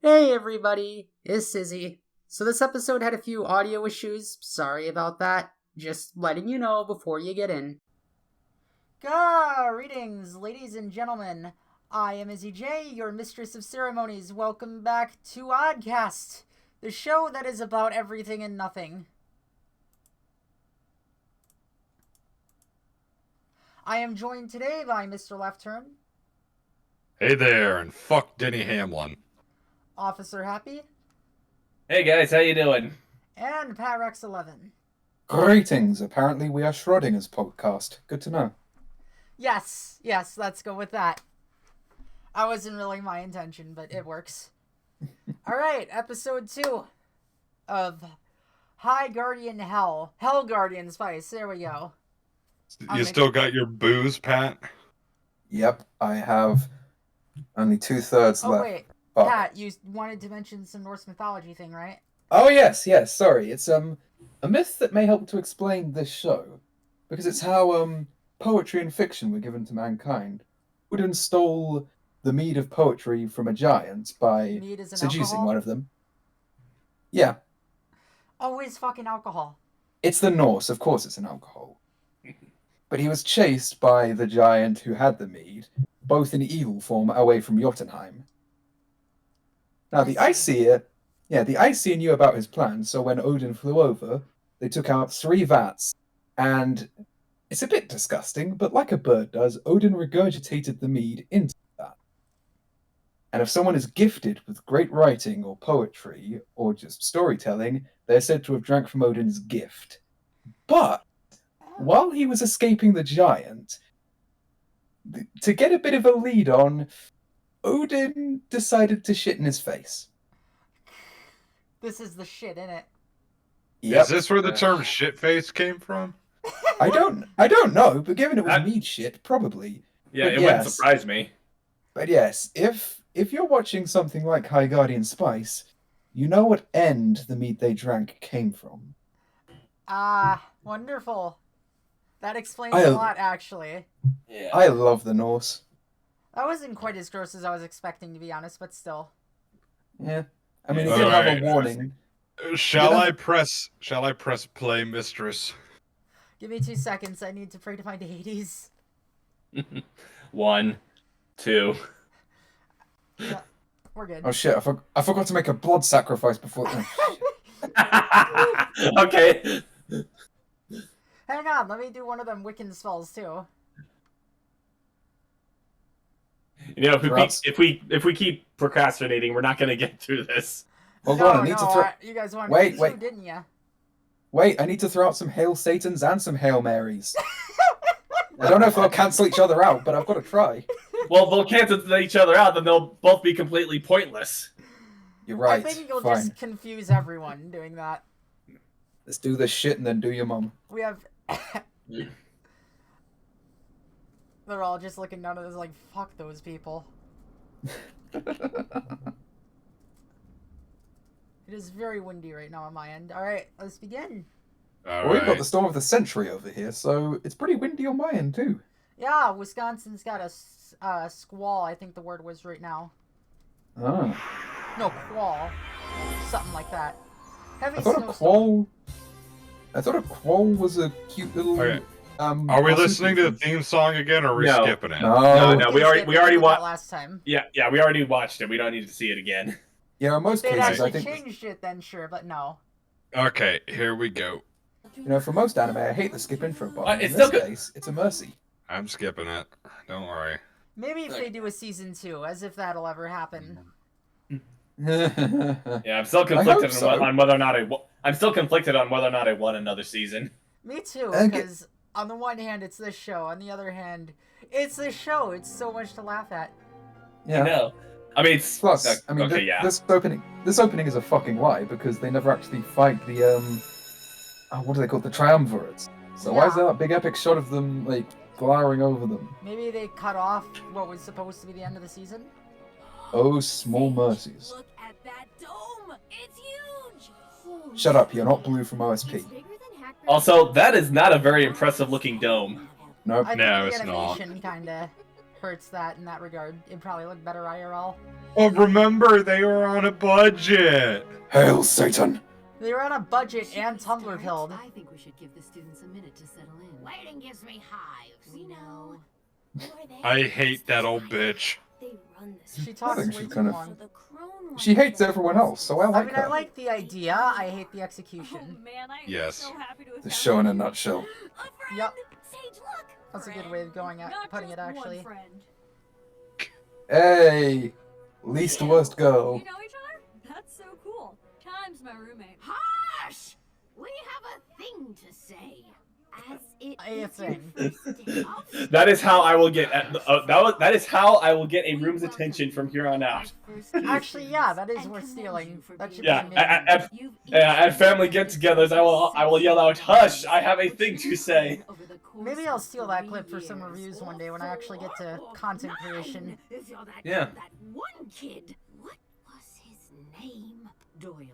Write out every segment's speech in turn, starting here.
Hey everybody, it's Sizzy. So this episode had a few audio issues, sorry about that. Just letting you know before you get in. Greetings, ladies and gentlemen. I am Izzy J, your mistress of ceremonies. Welcome back to Oddcast, the show that is about everything and nothing. I am joined today by Mr. Left Turn. Hey there, and fuck Denny Hamlin. Officer Happy. Hey guys, how you doing? And Pat Rex 11. Greetings. Apparently we are Schrodinger's podcast. Good to know. Yes, let's go with that. That wasn't really my intention, but it works. Alright, episode 2 of High Guardian Hell. Hell Guardian Spice, there we go. You still got your booze, Pat? Yep, I have only 2/3 left. Oh wait, Fuck. Pat, you wanted to mention some Norse mythology thing, right? Oh yes, sorry. It's a myth that may help to explain this show. Because it's how poetry and fiction were given to mankind. Odin stole the mead of poetry from a giant by Mead is an seducing alcohol? one of them. Yeah. Always fucking alcohol. It's the Norse, of course it's an alcohol. But he was chased by the giant who had the mead, both in evil form, away from Jotunheim. Now the Aesir knew about his plan, so when Odin flew over, they took out 3 vats, and it's a bit disgusting, but like a bird does, Odin regurgitated the mead into that. And if someone is gifted with great writing or poetry, or just storytelling, they're said to have drank from Odin's gift. But while he was escaping the giant, to get a bit of a lead on, Odin decided to shit in his face. This is the shit, innit? Yep. Is this where the term shitface came from? I don't know, but given it was mead shit, probably. Yeah, But it yes. wouldn't surprise me. But yes, if you're watching something like High Guardian Spice, you know what end the mead they drank came from. Ah, wonderful. That explains I- a lot, actually. Yeah. I love the Norse. That wasn't quite as gross as I was expecting, to be honest, but still. Yeah. I mean, it All did have a right. warning. Shall Yeah. I press play, mistress? Give me 2 seconds, I need to pray to find Hades. 1, 2. Yeah, we're good. Oh shit, I forgot to make a blood sacrifice before... Okay. Hang on, let me do one of them Wiccan spells, too. You know, Perhaps. if we keep procrastinating, we're not gonna get through this. Hold on, I need to throw... You guys wanted Wait, me wait. to, didn't ya? Wait, I need to throw out some Hail Satans and some Hail Marys. I don't know if they'll cancel each other out, but I've got to try. Well, they'll cancel each other out, then they'll both be completely pointless. You're right. I think you'll Fine. just confuse everyone doing that. Let's do this shit and then do your mum. We have... They're all just looking down at us like, fuck those people. It is very windy right now on my end. Alright, let's begin. All Well, we've got right. the storm of the century over here, so it's pretty windy on my end too. Yeah, Wisconsin's got a squall, I think the word was right now. Oh. No, quall. Something like that. Heavy I thought a snowstorm. quall was a cute little... Okay. Are we marsupial listening to the thing. theme song again, or are we No. skipping it? No. No, we already did that watched. last time. Yeah, we already watched it. We don't need to see it again. Yeah, in most If they'd cases, I actually think... changed it, then sure, but no. Okay, here we go. You know, for most anime, I hate the skip intro button. It's In still this good. case, it's a mercy. I'm skipping it. Don't worry. Maybe if they do a season 2, as if that'll ever happen. Yeah, I'm still hope conflicted so. on whether or not I'm still conflicted on whether or not I want another season. Me too, Okay. because on the one hand, it's this show. On the other hand, it's this show. It's so much to laugh at. Yeah. No, I mean, it's Plus, I mean, okay, yeah. this opening is a fucking lie because they never actually fight the what are they called? The triumvirates. So why is Yeah. there that big epic shot of them like glowering over them? Maybe they cut off what was supposed to be the end of the season? Oh, small mercies. Look at that dome! It's huge! Holy Shut up, you're not Blue from It's OSP. bigger than Hackberry. Also, that is not a very impressive looking dome. Nope. I think No, the it's not. animation kinda hurts that in that regard. It'd probably look better IRL. Oh, remember, they were on a budget. Hail Satan! They were on a budget Should and we Tumblr start? pilled. I think we should give the students a minute to settle in. Waiting gives me hives. We know. Who are they? I hate that old bitch. They run this. She talks think way she's too kind of- long. The crone She hates ones everyone are else, so I I like mean, her. I like the idea. I hate the Oh execution. man, I am Yes. so happy to have The found show in a you. nutshell. A friend! Yep. Sage, look! That's a good way of going at Not putting it, just one actually. friend. Hey! Least worst girl. You know each other? That's so cool. Time's my roommate. Hush! We have a thing to say. As it A is thing. your first day of That is how I will get. That is how I will get a room's attention from here on out. Actually, yeah, that is worth stealing. That should Yeah, be named. At family get-togethers, I will yell out, "Hush! I have a thing to say." Maybe I'll steal that clip for some reviews one day when I actually get to content creation. Yeah. That one kid. What was his name? Doyle.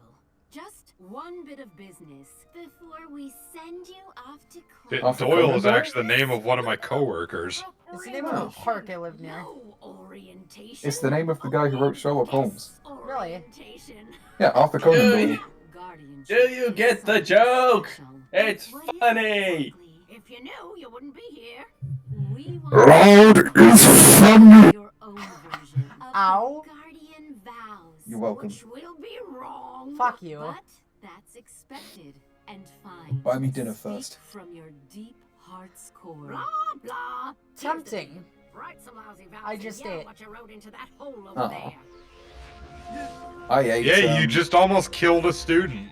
Just one bit of business before we send you off to class. Doyle is actually the name of one of my coworkers. It's the name of a park I live near. No orientation. It's the name of the guy who wrote Sherlock Holmes. Really? Orientation. Yeah, Arthur Conan Dude. Doyle. Guardianship Do you get the is joke? something It's special. What is it funny. exactly? If you knew, you wouldn't be here. We Loud is funny. your own version of Ow. the Guardian vows. You're welcome. Which will be wrong. Fuck you. But that's expected and fine. Buy me dinner Speak first. From your deep heart's core. Blah blah. Tempting. Write some lousy vows I and just yell ate. what you wrote into that hole over Aw. there. I ate. Yeah, you just almost killed a student.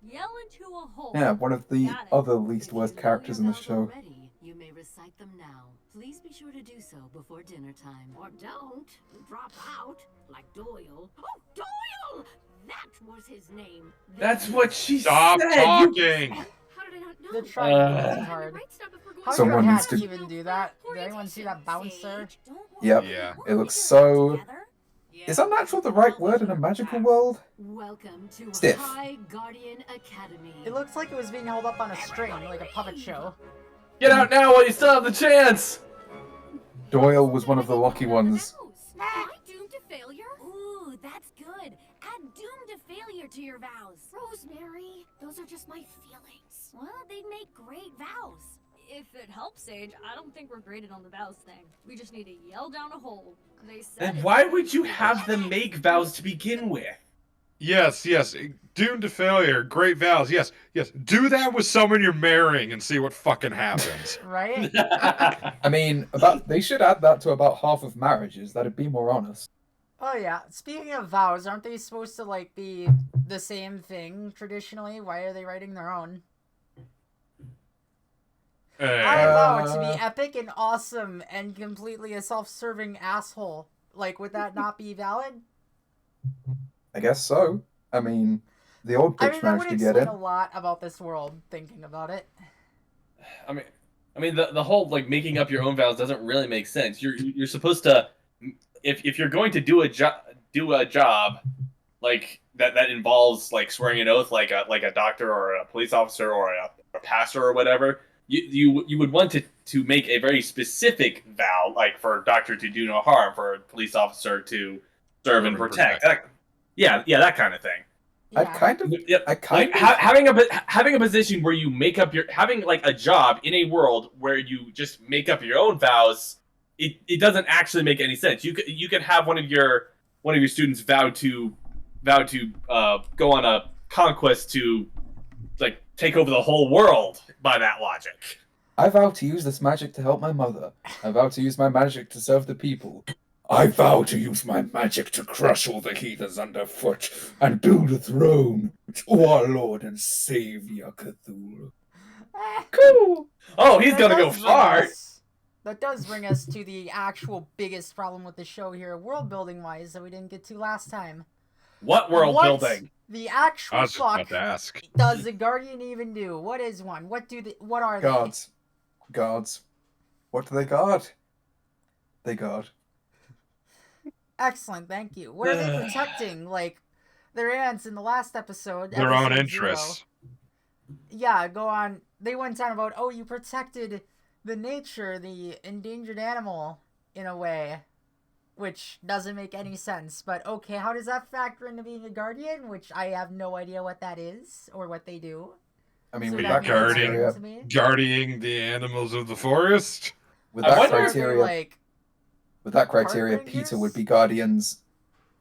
Yell into a hole. Yeah, one of the Got it. other least If worst you know characters in your the vows show. already, you may recite them now. Please be sure to do so before dinner time. Or don't. Drop out. Like Doyle. Oh, Doyle! That was his name. That's what she Stop said. talking. How did I not know? They're trying to Uh. be too hard. Right stuff before going How Someone could needs cats to- even do that? Did anyone see that bouncer? Yep. Yeah. It looks so. Is unnatural the right word in a magical world? Welcome to Stiff. High Guardian Academy. It looks like it was being held up on a string, like a puppet show. Get out now while you still have the chance. Doyle was one of the lucky ones. Am I doomed to failure? Ooh, that's good. Add doomed to failure to your vows. Rosemary, those are just my feelings. Well, they'd make great vows. If it helps, Sage, I don't think we're graded on the vows thing. We just need to yell down a hole. They said Then it. why would you have them make vows to begin with? Yes, yes. Doomed to failure. Great vows. Yes, yes. Do that with someone you're marrying and see what fucking happens. Right? I mean, they should add that to about half of marriages. That'd be more honest. Oh yeah. Speaking of vows, aren't they supposed to like be the same thing traditionally? Why are they writing their own? I Hey. vow to be epic and awesome and completely a self-serving asshole. Like, would that not be valid? I guess so. I mean, the old I bitch mean, that would managed to get explain it. a lot about this world, thinking about it. I mean, the whole like making up your own vows doesn't really make sense. You're supposed to, if you're going to do a job, like that involves like swearing an oath, like a doctor or a police officer or a pastor or whatever. You would want to make a very specific vow, like for a doctor to do no harm, for a police officer to serve and protect. Yeah, that kind of thing. I kind of. Yep. I kind Like of. having a position where you make up having like a job in a world where you just make up your own vows, it doesn't actually make any sense. You could have one of your students vow to go on a conquest to like take over the whole world by that logic. I vow to use this magic to help my mother. I vow to use my magic to serve the people. I vow to use my magic to crush all the heathens underfoot and build a throne to our Lord and Savior Cthulhu. Cool. Oh, he's That gonna go does bring far. That does bring us to the actual biggest problem with the show here, world building wise, that we didn't get to last time. What world What building? The I actual was just about fuck to ask. does the Guardian even do? What is one? What are Guards. Guards. What do they guard? They guard. they? Excellent, thank you. What are they protecting? Like their ants in the last episode. Their own episode interests. 0. Yeah, go on. They went on about, oh, you protected the nature, the endangered animal. in a way, which doesn't make any sense. But okay, how does that factor into being a guardian? Which I have no idea what that is or what they do. I mean, So with that that means criteria, explain to me. Guarding the animals of the forest. with I that wonder if Are they, criteria, like, with that criteria, park Peter rangers? would be guardians.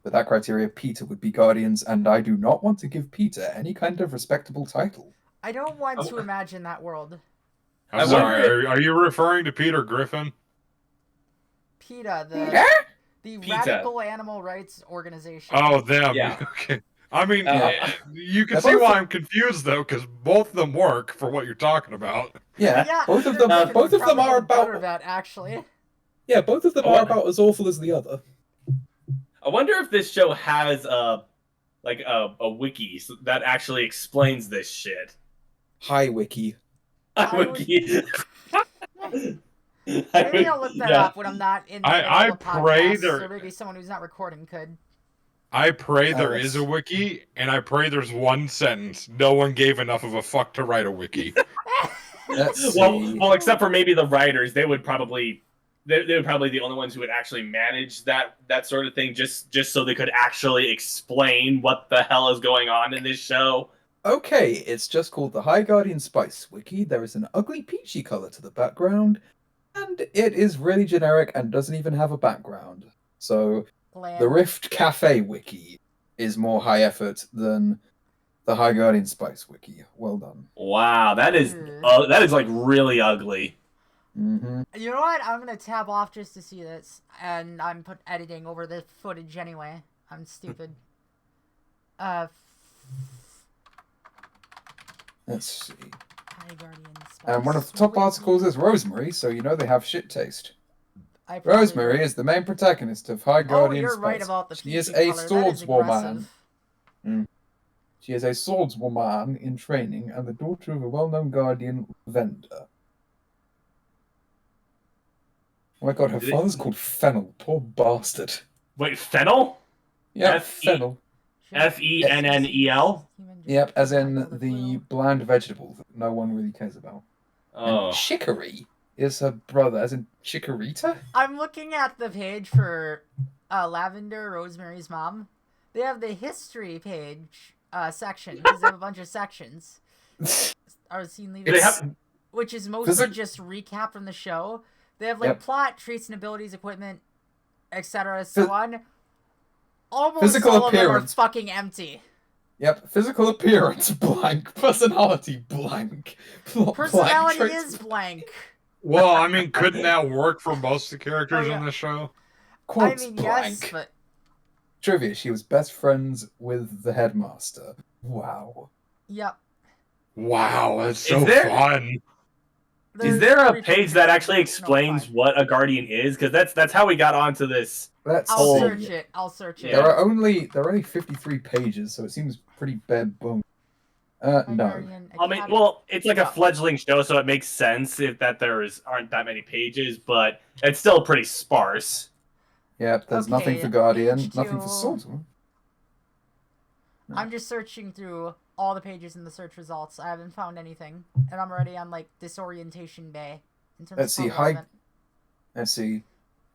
With that criteria, Peter would be guardians, and I do not want to give Peter any kind of respectable title. I don't want to Oh. imagine that world. I'm I sorry. wonder Are you referring to Peter Griffin? PETA, Peter? the PETA. Radical Animal Rights Organization. Oh, them. Yeah. Okay. I mean, Yeah. you can They're see both- why I'm confused though, because both of them work for what you're talking about. Yeah, both of Peter them. Griffin Both would of them probably are get the better about. of that, actually. Yeah, both of them Oh, are what? about as awful as the other. I wonder if this show has a wiki that actually explains this shit. Hi, Wiki. I would- Wiki. Maybe I'll look that up when I'm not in the middle I of a pray podcast, there- or maybe someone who's not recording could. I pray there Alice. is a wiki, and I pray there's one sentence. No one gave enough of a fuck to write a wiki. Let's Well, see. well, except for maybe the writers, they would probably they would probably the only ones who would actually manage that sort of thing, just so they could actually explain what the hell is going on in this show. Okay, it's just called the High Guardian Spice Wiki. There is an ugly peachy color to the background, and it is really generic and doesn't even have a background. So, Land. the Rift Cafe Wiki is more high effort than the High Guardian Spice Wiki. Well done. Wow, that is like really ugly. Mm-hmm. You know what? I'm gonna tab off just to see this, and I'm editing over the footage anyway. I'm stupid. Let's see. High Guardian Spice. And one of the top Wiki. articles is Rosemary, so you know they have shit taste. I probably- Rosemary is the main protagonist of High Oh, Guardian you're Spice. right about the She is peachy a color. That is swordswoman. aggressive. She is a swordswoman in training and the daughter of a well-known guardian vendor. Oh my god, her Did it- father's called Fennel. Poor bastard. Wait, Fennel? Yeah, F-E- Fennel. Fennel? Yep, as in the bland vegetable that no one really cares about. Oh, And Chicory is her brother, as in Chikorita? I'm looking at the page for Lavender, Rosemary's mom. They have the history page section because they have a bunch of sections. I was seeing do they have? which is mostly Physic- just recap from the show. They have like Yep. plot, traits and abilities, equipment, etc. So Phys- on. Almost Physical all of them are appearance. fucking empty. Yep, physical appearance blank, personality blank, plot Personality blank, is blank. Well, I mean, couldn't that work for most of the characters Oh, yeah. on this show? quotes I mean, blank. yes, but Trivia, she was best friends with the headmaster. Wow. yep. Wow, that's so there- fun. Is There's there a three page pages. that actually No, explains five. what a guardian is? Because that's how we got onto this. Let's I'll see. search it. I'll search it. Yeah. There are only 53 pages, so it seems pretty bare bones. No. Guardian I mean, Academy. well, it's like a Yeah. fledgling show, so it makes sense if that aren't that many pages, but it's still pretty sparse. Yep, there's nothing Okay, for Guardian, page nothing for two. Swordsman. I'm just searching through all the pages in the search results. I haven't found anything, and I'm already on like disorientation bay. In terms Let's of see, progress. Let's see.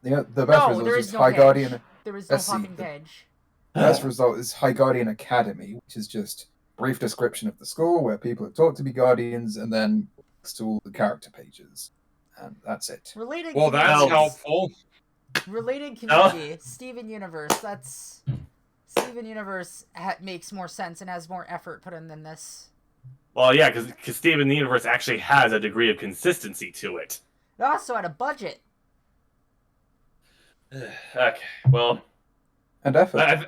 The best No, result there is is no High page. Guardian. There is no Let's see, fucking the- page. Best result is High Guardian Academy, which is just brief description of the school where people are taught to be guardians, and then links to all the character pages, and that's it. Related. Well, that's communities. helpful. Related No. community. Steven Universe. That's Steven Universe makes more sense and has more effort put in than this. Well, yeah, because Steven the Universe actually has a degree of consistency to it. It also had a budget. Okay, well, And effort.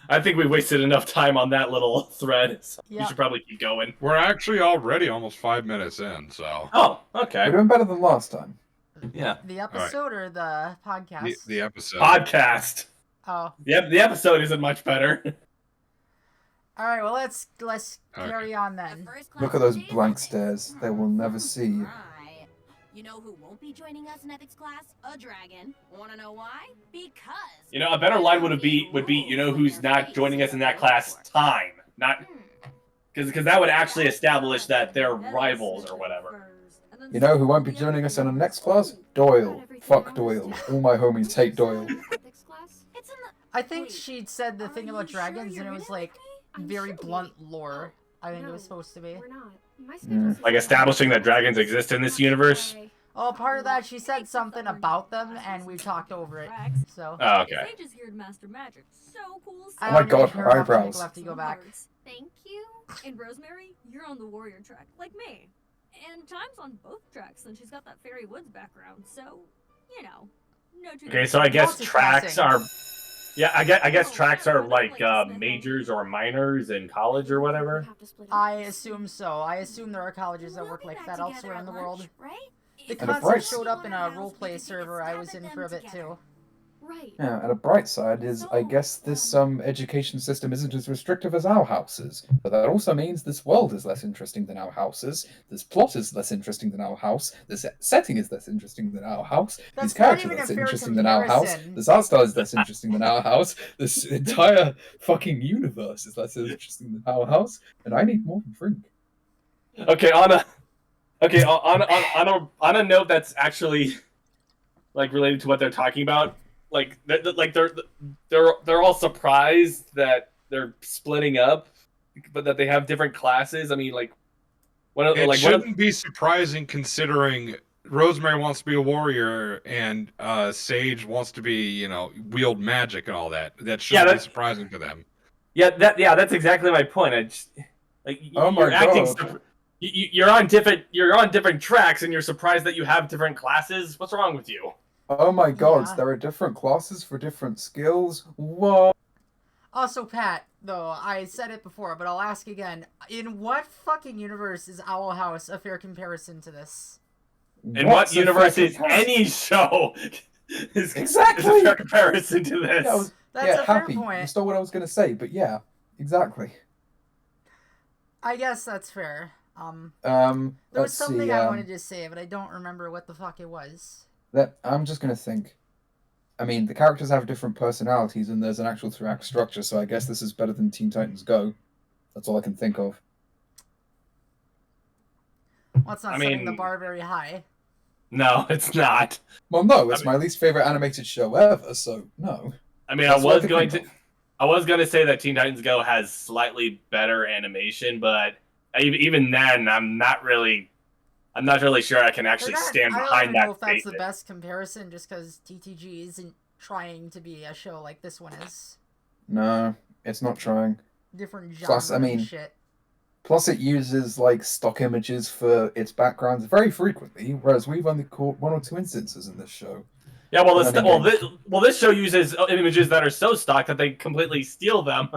I think we wasted enough time on that little thread. So we Yeah. should probably keep going. We're actually already almost 5 minutes in, so Oh, We're okay. doing better than last time. Yeah. The episode or the podcast? the episode. Podcast. Oh. Yep, the episode isn't much better. All right. Well, let's Okay. carry on then. Look at those blank stares. They will never see you. Right. You know who won't be joining us in ethics class? A dragon. Wanna know why? Because You know, a better line would be you know who's not joining us in that class? Time, not because that would actually establish that they're rivals or whatever. And than You know who won't be something joining us in the else. next class? Doyle. Fuck Doyle. All my homies hate Doyle. Ethics class? It's in the... I think Wait, she'd said the are thing you about sure dragons, you're and it in was it like with me? I'm very sure blunt we- lore. I think it was No, supposed to be. We're not. My Yeah. schedule's Like establishing that dragons exist in this universe. Oh, part of that, she said something about them, and we talked over it. So. Oh, okay. Sage is here to master magic. So cool. I Oh my don't God, need her her up, Nick eyebrows. left to go back. Thank you. And Rosemary, you're on the warrior track, like me. And Time's on both tracks, and she's got that fairy woods background, so, you know, no two Okay, so I guess Multitasking. tracks are. Yeah, I guess Oh, tracks yeah, are but like like to Smith majors or minors in college or whatever. I assume so. I assume there are colleges that work like that elsewhere in the world. Right? The And a concept bright- showed up in a roleplay server I was in for a bit too. Right. Yeah, and a bright side is, I guess this education system isn't as restrictive as our houses. But that also means this world is less interesting than our houses. This plot is less interesting than our house. This setting is less interesting than our house. That's These not characters even are less a fair interesting than our house. comparison. This art style is less interesting than our house. This entire fucking universe is less interesting than our house. And I need more than drink. Okay, on a note that's actually like related to what they're talking about. Like they're all surprised that they're splitting up, but that they have different classes. I mean, like It like shouldn't be surprising considering Rosemary wants to be a warrior and Sage wants to be, wield magic and all that. That shouldn't be surprising to them. that's exactly my point. I just like Oh my you're acting. God. You're on different tracks, and you're surprised that you have different classes. What's wrong with you? Oh my God, Yeah. there are different classes for different skills. What? Also, Pat, though, I said it before, but I'll ask again. In what fucking universe is Owl House a fair comparison to this? In What's what a universe fair is comparison? any show is Exactly. a fair comparison to this? Yeah, I was, That's yeah, a fair happy. point. You stole what I was going to say, but yeah, exactly. I guess that's fair. There was Let's something see. I wanted to say, but I don't remember what the fuck it was. I'm just going to think. I mean, the characters have different personalities, and there's an actual three-act structure, so I guess this is better than Teen Titans Go. That's all I can think of. Well, it's not I setting the mean- bar very high. No, it's not. Well, no, it's I my least favorite animated show ever, so no. I mean, That's I what I was can going think to. I was going to say that Teen Titans Go has slightly better animation, but even then, I'm not really sure I can actually stand I don't behind even that know if that's the statement. best comparison, just because TTG isn't trying to be a show like this one is. No, it's not trying. Different genre Plus, I mean, and shit. Plus, it uses like stock images for its backgrounds very frequently, whereas we've only caught one or two instances in this show. Yeah, well, And then this show uses images that are so stock that they completely steal them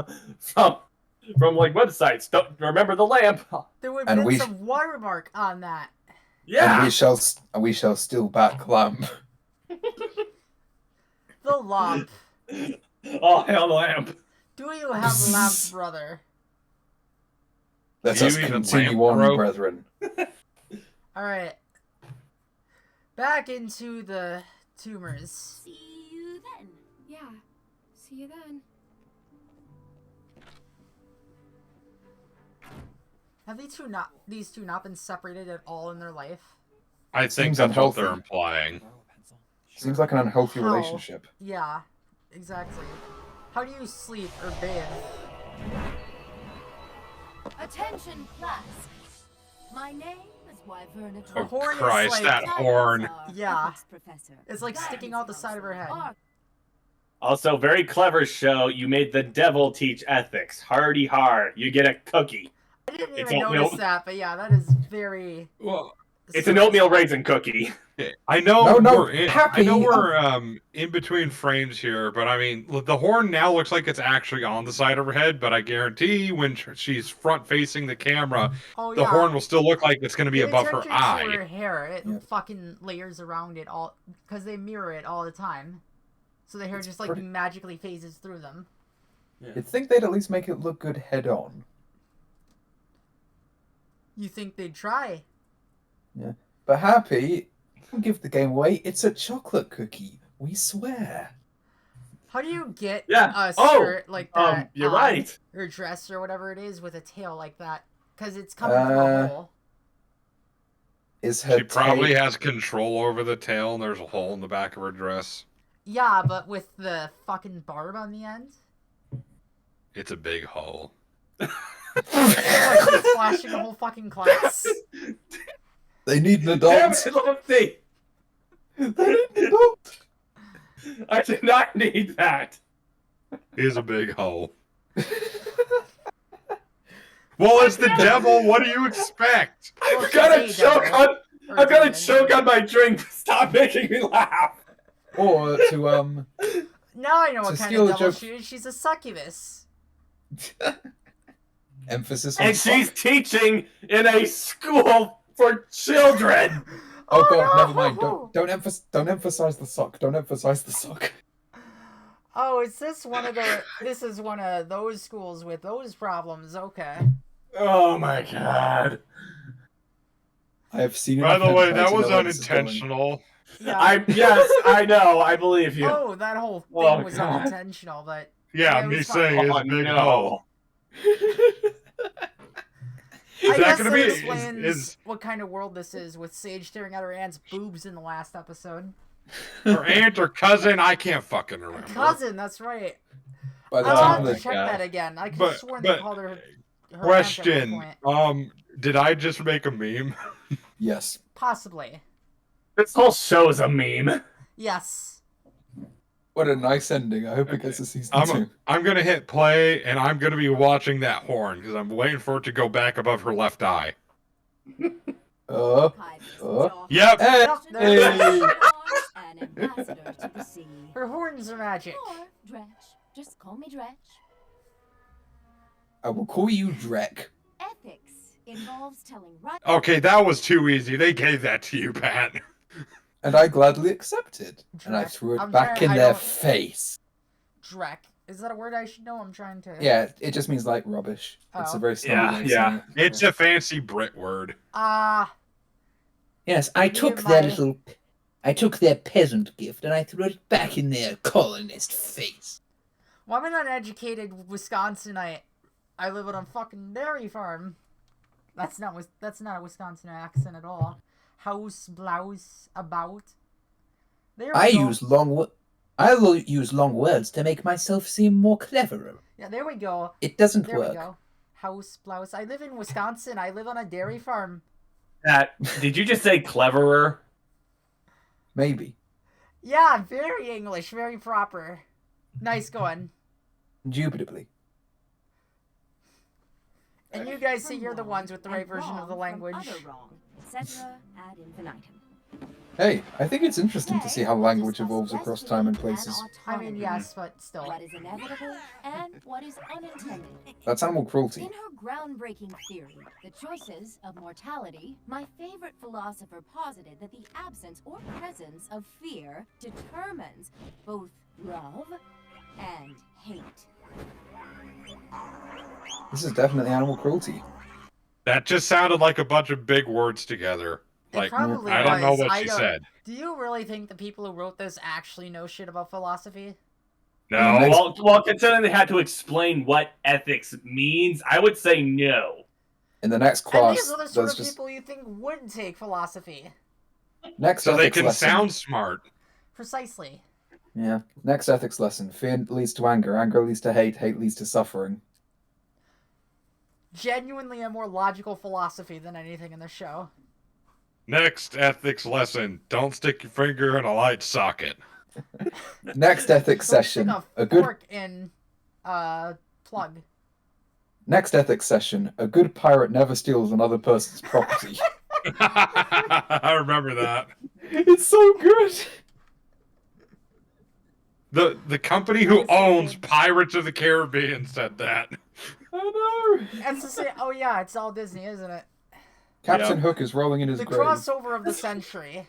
from like websites. Don't remember the lamp? There would and have we- been some watermark on that. Yeah. And we shall still back lamp. The lump. Oh hell, lamp. Do you have lamp, brother? Let Do us you even continue lamp, on, bro? brethren. Alright. Back into the tumors. See you then. Yeah. See you then. Have these two not been separated at all in their life? I think Seems that's what they're unhealthy. implying. Seems like an unhealthy How? relationship. Yeah, exactly. How do you sleep or bathe? Attention, class. My name is Wyverna. Oh, horn is Christ, like- that horn. Yeah. Professor. It's like sticking out the side of her head. Also, very clever show. You made the devil teach ethics. Hardy har. You get a cookie. I didn't It's even oatmeal. notice that, but yeah, that is very... Well, It's an oatmeal raisin cookie. I know No, we're in, Happy, I know we're in between frames here, but I mean the horn now looks like it's actually on the side of her head. But I guarantee when she's front facing the camera, Oh, the yeah. horn will still look like it's going to be Pay above her attention to eye. her hair. It Yeah. fucking layers around it all... Because they mirror it all the time. So the hair It's just, like, pretty- magically phases through them. You'd think they'd at least make it look good head on. You think they'd try? But Happy, don't give the game away. It's a chocolate cookie. We swear. How do you get Yeah. a Oh, skirt like that You're on, right. or dress or whatever it is with a tail like that? Because it's coming from a hole. Is her She probably tail... has control over the tail, and there's a hole in the back of her dress. Yeah, but with the fucking barb on the end. It's a big hole. Like she's flashing the whole fucking class. They need an Damn adult. it, Lofty! They need an adult. I did not need that. It's a big hole. Well, it's the devil. What do you expect? I've got a Say choke devil. on. Or I've got a demon. choke on my drink. Stop making me laugh. Or to Now I know what To kind steal of a devil joke- she is. She's a succubus. emphasis on And she's suck. teaching in a school for children. Oh god, no! never mind. Don't emphasize the sock. Don't emphasize the sock. Oh, is this one of the? This is one of those schools with those problems. Okay. Oh my god. I have seen. By enough the way, hentai that to was know where this is going. unintentional. Yeah. Yes, I know. I believe you. Oh, that whole thing Oh, was God. unintentional, but Yeah, it me was saying fine. it's Oh, a big no. hole. I that guess gonna that be- explains is- what kind of world this is, with Sage staring at her aunt's boobs in the last episode. Her aunt or cousin, I can't fucking remember. Cousin, that's right. By the I'll time have the to check that again. I could have But- sworn but- they called her. Her Question: aunt at one point. Did I just make a meme? yes, Possibly. This whole show is a meme. Yes. what a nice ending. I hope it gets a season 2. I'm gonna hit play, and I'm gonna be watching that horn because I'm waiting for it to go back above her left eye. Yep. Hey, Yep, there it is. An ambassador to the sea. Her horns are magic. Or Dretch. Just call me Dretch. I will call you Drek. Ethics involves telling right. Okay, that was too easy. They gave that to you, Pat. And I gladly accepted. And I Drek. threw it I'm back trying- in I their don't- face. Drek. Is that a word I should know? I'm trying to. Yeah, it just means like rubbish. It's Oh. a very standard way of Yeah, saying it. It's a fancy Brit word. Yes, I Me took and their my- little... I took their peasant gift and I threw it back in their colonist face. Well, I'm an uneducated Wisconsinite. I live on a fucking dairy farm. That's not a Wisconsin accent at all. House, blouse, about. There we I go. I will use long words to make myself seem more cleverer. Yeah, there we go. It doesn't There we work. go. House, blouse. I live in Wisconsin. I live on a dairy farm. Did you just say cleverer? Maybe. Yeah, very English, very proper. Nice going. Indubitably. And you guys say From you're the wrong ones with the right and version wrong of the from language. other wrong, etc. ad infinitum. Hey, I think it's interesting to see how Today, language we'll evolves discuss across time and rescue places. I mean, autonomy. yes, but still. What is inevitable and what is unintended. That's animal In cruelty. her groundbreaking theory, The Choices of Mortality, my favorite philosopher posited that the absence or presence of fear determines both love and hate. This is definitely animal cruelty. That just sounded like a bunch of big words together. It Like, probably I don't know was. what I she don't- said. Do you really think the people who wrote this actually know shit about philosophy? No. Well, considering they had to explain what ethics means, I would say no. In the next And class, these are the sort there's of just people you think would take philosophy. next So they ethics can lesson. sound smart. Precisely. Yeah. Next ethics lesson. Fear leads to anger. Anger leads to hate. Hate leads to suffering. Genuinely a more logical philosophy than anything in the show. Next ethics lesson: don't stick your finger in a light socket. Next ethics Don't session. stick A good fork in plug. next ethics session. A good pirate never steals another person's property. I remember that. It's so good. The company who owns Pirates of the Caribbean said that. I know. And to say, oh yeah, it's all Disney, isn't it? Captain Yep. Hook is rolling in his The grave. crossover of the century.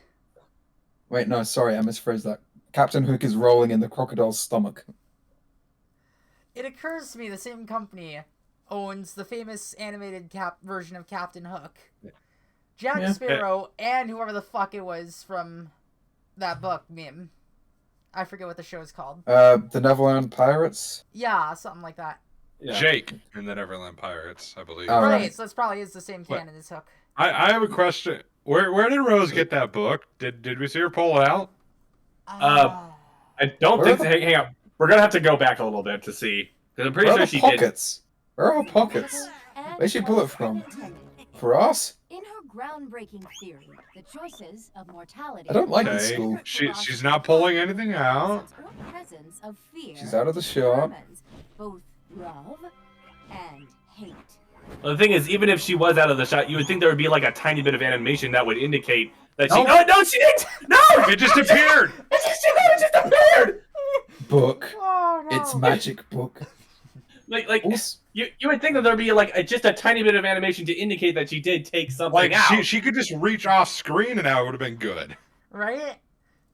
Wait, no, sorry, I misphrased that. Captain Hook is rolling in the crocodile's stomach. It occurs to me the same company owns the famous animated version of Captain Hook. Jack Yeah. Sparrow and whoever the fuck it was from that book meme. I forget what the show is called. The Neverland Pirates. Yeah, something like that. Yeah. Jake in the Neverland Pirates, I believe. Oh, right, right. so this probably is the same canon as Hook. I have a question. Where did Rose get that book? Did we see her pull it out? Ah. I don't Where think. are the- Hang on. We're gonna have to go back a little bit to see because I'm pretty Where sure are the she did. pockets? Where are her pockets? Where'd she pull it from? For us? In her groundbreaking theory, the choices of mortality. I don't like this Okay. school. She's not pulling anything out. Or presence of fear She's out of the shop. determines both love and hate. Well, the thing is, even if she was out of the shot, you would think there would be like a tiny bit of animation that would indicate that she. No. Oh no, she didn't! No! It just appeared. It just appeared! Book. Oh, no. It's magic book. Like Also, you would think that there'd be like just a tiny bit of animation to indicate that she did take something Like out. she could just reach off screen and that would have been good. Right?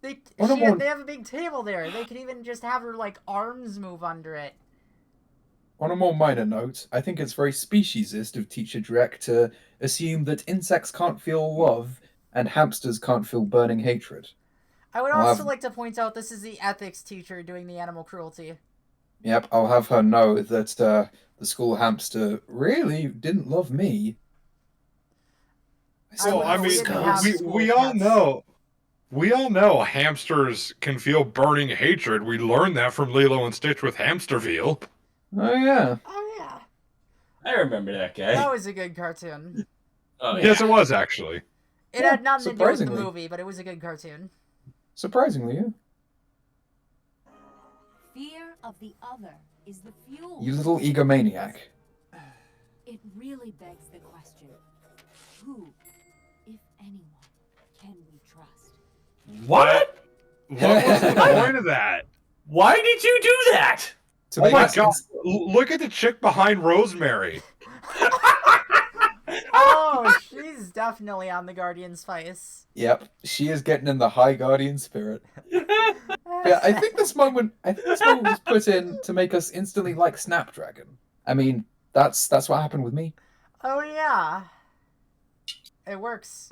They What have a big table there. They could even just have her like arms move under it. on a more minor note, I think it's very speciesist of Teacher Drek to assume that insects can't feel love and hamsters can't feel burning hatred. I would I'll also have- like to point out this is the ethics teacher doing the animal cruelty. Yep, I'll have her know that the school hamster really didn't love me. Well, I mean, we all know. We all know hamsters can feel burning hatred. We learned that from Lilo and Stitch with Hamsterville. Oh yeah. Oh yeah, I remember that guy. that was a good cartoon. Oh, Yes, it was actually. It Yeah, had nothing to do with the surprisingly. movie, but it was a good cartoon. Surprisingly, yeah. Fear of the other is the fuel. You little egomaniac. It really begs the question: who, if anyone, can we trust? What? What was the point of that? Why did you do that? To Oh make my us god! Look at the chick behind Rosemary. Oh, she's definitely on the Guardian's face. Yep, she is getting in the high guardian spirit. Yeah, I think this moment was put in to make us instantly like Snapdragon. I mean, that's what happened with me. Oh yeah, it works.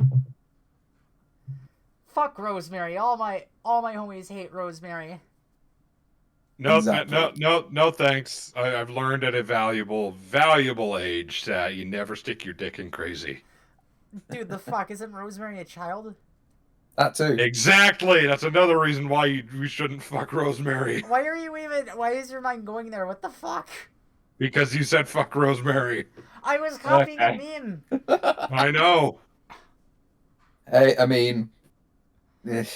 Fuck Rosemary. All my homies hate Rosemary. No, Exactly. no, thanks. I've learned at a valuable age that you never stick your dick in crazy. Dude, the fuck, isn't Rosemary a child? That too. Exactly. That's another reason why we shouldn't fuck Rosemary. Why is your mind going there? What the fuck? Because you said fuck Rosemary. I was copying a Okay. meme. I know. Hey, I mean, Ugh.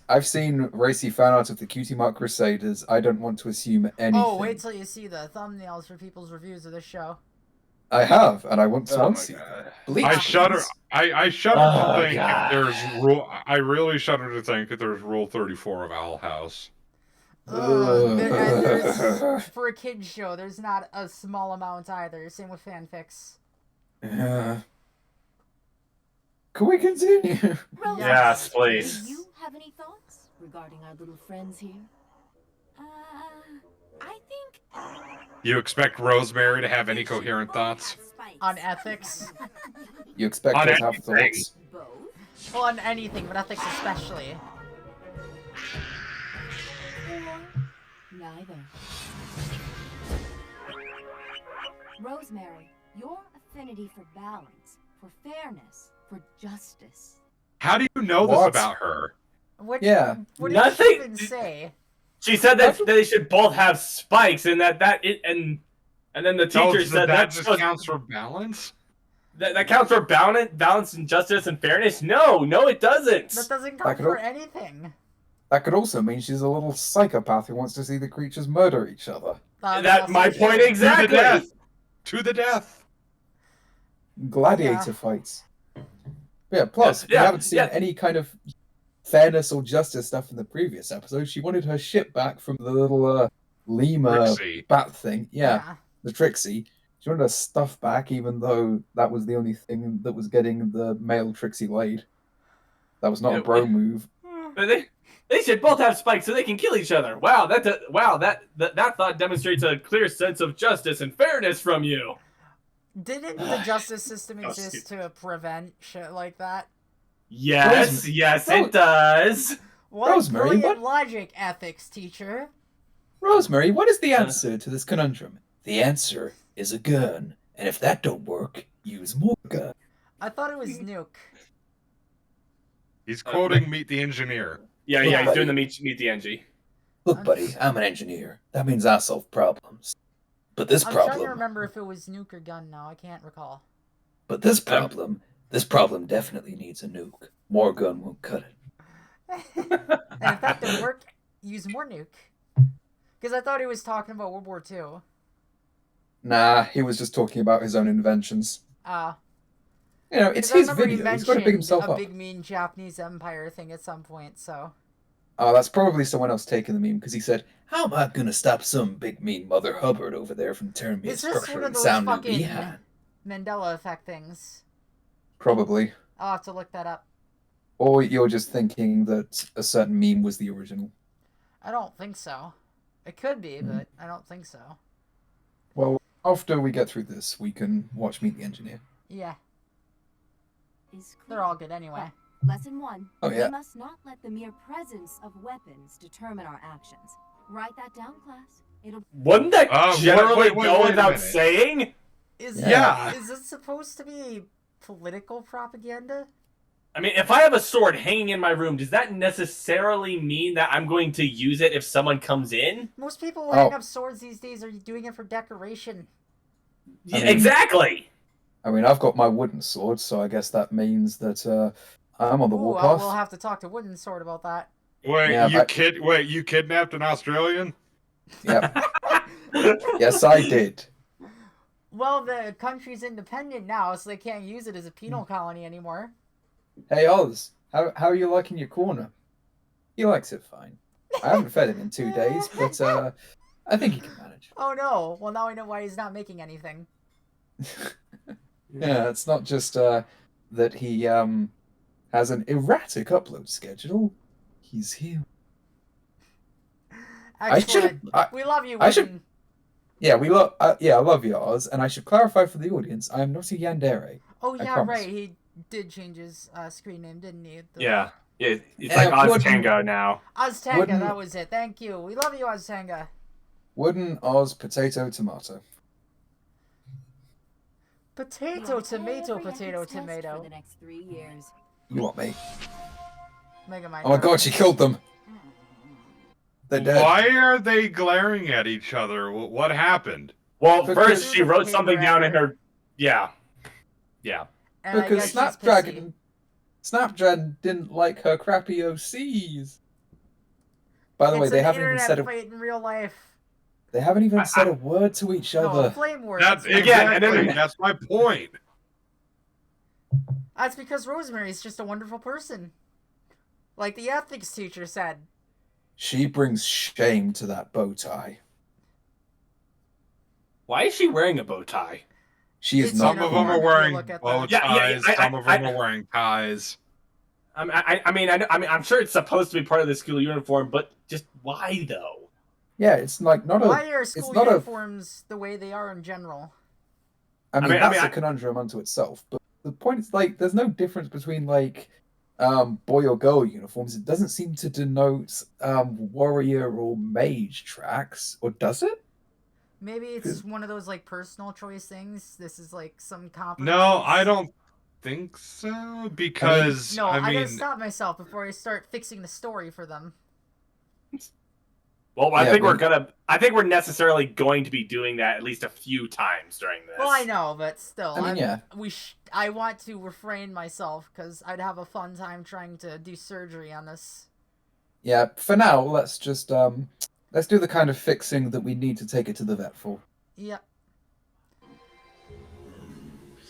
I've seen racy fan art of the Cutie Mark Crusaders. I don't want to assume anything. Oh, wait till you see the thumbnails for people's reviews of this show. I have, and I want to Oh my see them. God. Bleach, I shudder. please. I shudder Oh, to think God. if there's rule. I really shudder to think that there's Rule 34 of Owl House. There's, for a kid's show, there's not a small amount either. Same with fanfics. Yeah. Can we continue? Rose, Yes, please. do you have any thoughts regarding our little friends here? I think You expect Rosemary to have any coherent thoughts? On ethics? You expect On us to have anything. thoughts? both. Well, on anything, but ethics especially. Or neither. Rosemary, your affinity for balance, for fairness, for justice. How do you know this What? about her? What, Yeah. What did Nothing- she even say? She said that they should both have spikes, and and then the teacher No, said that that just shows- counts for balance. that counts for balance and justice and fairness. No, it doesn't. That doesn't Back count it for up. anything. That could also mean she's a little psychopath who wants to see the creatures murder each other. That my point To exactly. the death. To the death. Gladiator Yeah. fights. Yeah, plus, we Yeah, haven't seen yeah. any kind of fairness or justice stuff in the previous episode. She wanted her ship back from the little lemur Trixie. bat thing. Yeah, the Trixie. She wanted her stuff back, even though that was the only thing that was getting the male Trixie laid. That was not Yeah, a bro move. But they should both have spikes so they can kill each other. Wow, that thought demonstrates a clear sense of justice and fairness from you. Didn't the justice system Oh, exist to prevent shit like that? Yes, it does. What Rosemary, brilliant what- logic, ethics teacher. Rosemary, what is the answer to this conundrum? The answer is a gun, and if that don't work, use more gun. I thought it was Nuke. He's quoting Meet the Engineer. Yeah, Look, he's buddy. doing the meet the NG. Look, buddy, I'm an engineer. That means I solve problems. But this I'm trying to problem, remember if it was Nuke or Gun now. I can't recall. this problem definitely needs a nuke. More gun won't cut it. And if that didn't work, use more Nuke. Because I thought he was talking about World War II. Nah, he was just talking about his own inventions. You know, it's 'cause I his remember he video. He's got to big mentioned himself a up. big mean Japanese empire thing at some point, so. Oh, that's probably someone else taking the meme because he said, "How am I gonna stop some big mean Mother Hubbard over there from tearing me a Is this one structure of and those sound new fucking behind?" Mandela effect things? Probably. I'll have to look that up. Or you're just thinking that a certain meme was the original. I don't think so. It could be, but I don't think so. Well, after we get through this, we can watch Meet the Engineer. Yeah, Is clear. they're all good anyway. Lesson 1. Oh, yeah. We must not let the mere presence of weapons determine our actions. Write that down, class. It'll Wouldn't that generally wait go a without minute. saying? Yeah. Is it supposed to be political propaganda? I mean, if I have a sword hanging in my room, does that necessarily mean that I'm going to use it if someone comes in? Most people who hang up swords these days are doing it for decoration. Yeah, mean- exactly. I mean, I've got my wooden sword, so I guess that means that I'm on the Ooh, warpath. we'll have to talk to Wooden Sword about that. Wait, Yeah, you kidnapped an Australian? Yep. Yes, I did. Well, the country's independent now, so they can't use it as a penal colony anymore. Hey, Oz, how are you liking your corner? He likes it fine. I haven't fed him in 2 days, but I think he can manage. Oh no! Well, now I know why he's not making anything. Yeah, it's not just that he has an erratic upload schedule. He's here. Excellent. We love you, I should- Wooden. Yeah, I love you, Oz, and I should clarify for the audience, I am not a yandere. Oh I yeah, promise. right. He did change his screen name, didn't he? Yeah. It's Yeah, like Oz Wooden- Tango now. Oztanga, Wooden- that was it. Thank you. We love you, Oztanga. Wooden, Oz, potato, tomato. Potato, Not tomato, every potato, ethics test tomato. For the next 3 years. You want me? Mega Mind. Oh my god, she killed them. They're dead. Why are they glaring at each other? What happened? Well, Because- first she wrote something down in her. Yeah. Yeah. And I Because guess she's Snapdragon didn't like her crappy OCs. By the pissy. way, It's they an haven't even internet said a, fight in real life. they haven't even said a word to each No, other. flame war. That's That's, Again, and exactly. then- That's my point. that's because Rosemary's just a wonderful person. Like the ethics teacher said. She brings shame to that bow tie. Why is she wearing a bow tie? She is It's not. Some of uniform. them are You wearing look at bow that. Yeah, ties. yeah, Some of them are wearing ties. I mean, I'm sure it's supposed to be part of the school uniform, but just why though? Yeah, it's like not a. Why are school not a- uniforms the way they are in general? I mean, I mean, that's I- a conundrum unto itself. But the point is, like, there's no difference between like boy or girl uniforms. It doesn't seem to denote warrior or mage tracks, or does it? Maybe it's one of those like personal choice things. This is like some compromise. No, I don't think so. Because No, I I mean, gotta stop myself before I start fixing the story for them. Well, I Yeah, think but- I think we're necessarily going to be doing that at least a few times during this. Well, I know, but still, I mean, yeah. I want to refrain myself because I'd have a fun time trying to do surgery on this. Yeah. For now, let's just let's do the kind of fixing that we need to take it to the vet for. Yep.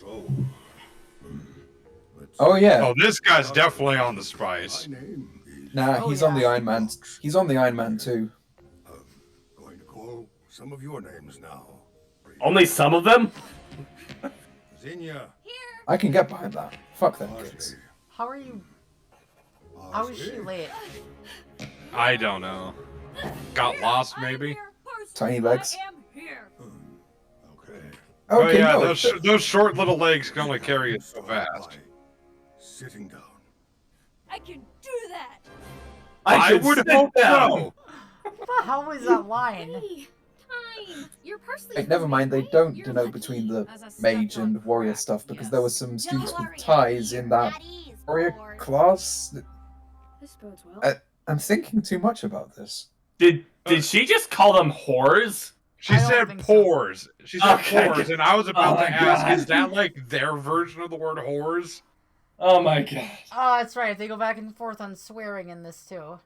So, let's Oh yeah. oh, this guy's definitely on the spice. My name is Nah, Oh, he's on the yeah. Iron Man. He's on the Iron Man too. going to call some of your names now. Only some of them. Zinnia, I can get behind that. Fuck them kids. Parsley, How are you? How is she Parsley. late? I don't know. Got lost, maybe. Tiny legs. I am here. Okay. Oh Okay, yeah, no, those short little legs can only carry you so Start fast. by Sitting down. I can do that. I should would sit hope down. so. What the hell was that line? Hey, fine. You're personally. Wait, never mind, they right? don't You're denote lucky. between the As a step mage on and warrior crack, stuff because yes. there were some students Don't with worry, ties I'm in here. that At ease, warrior Board. class. This bodes well. I'm thinking too much about this. Did she just call them whores? She I don't said think so. pores. She said Okay. pores, and I was about Oh to my ask, God. is that like their version of the word whores? Oh my god. Oh, that's right. They go back and forth on swearing in this too.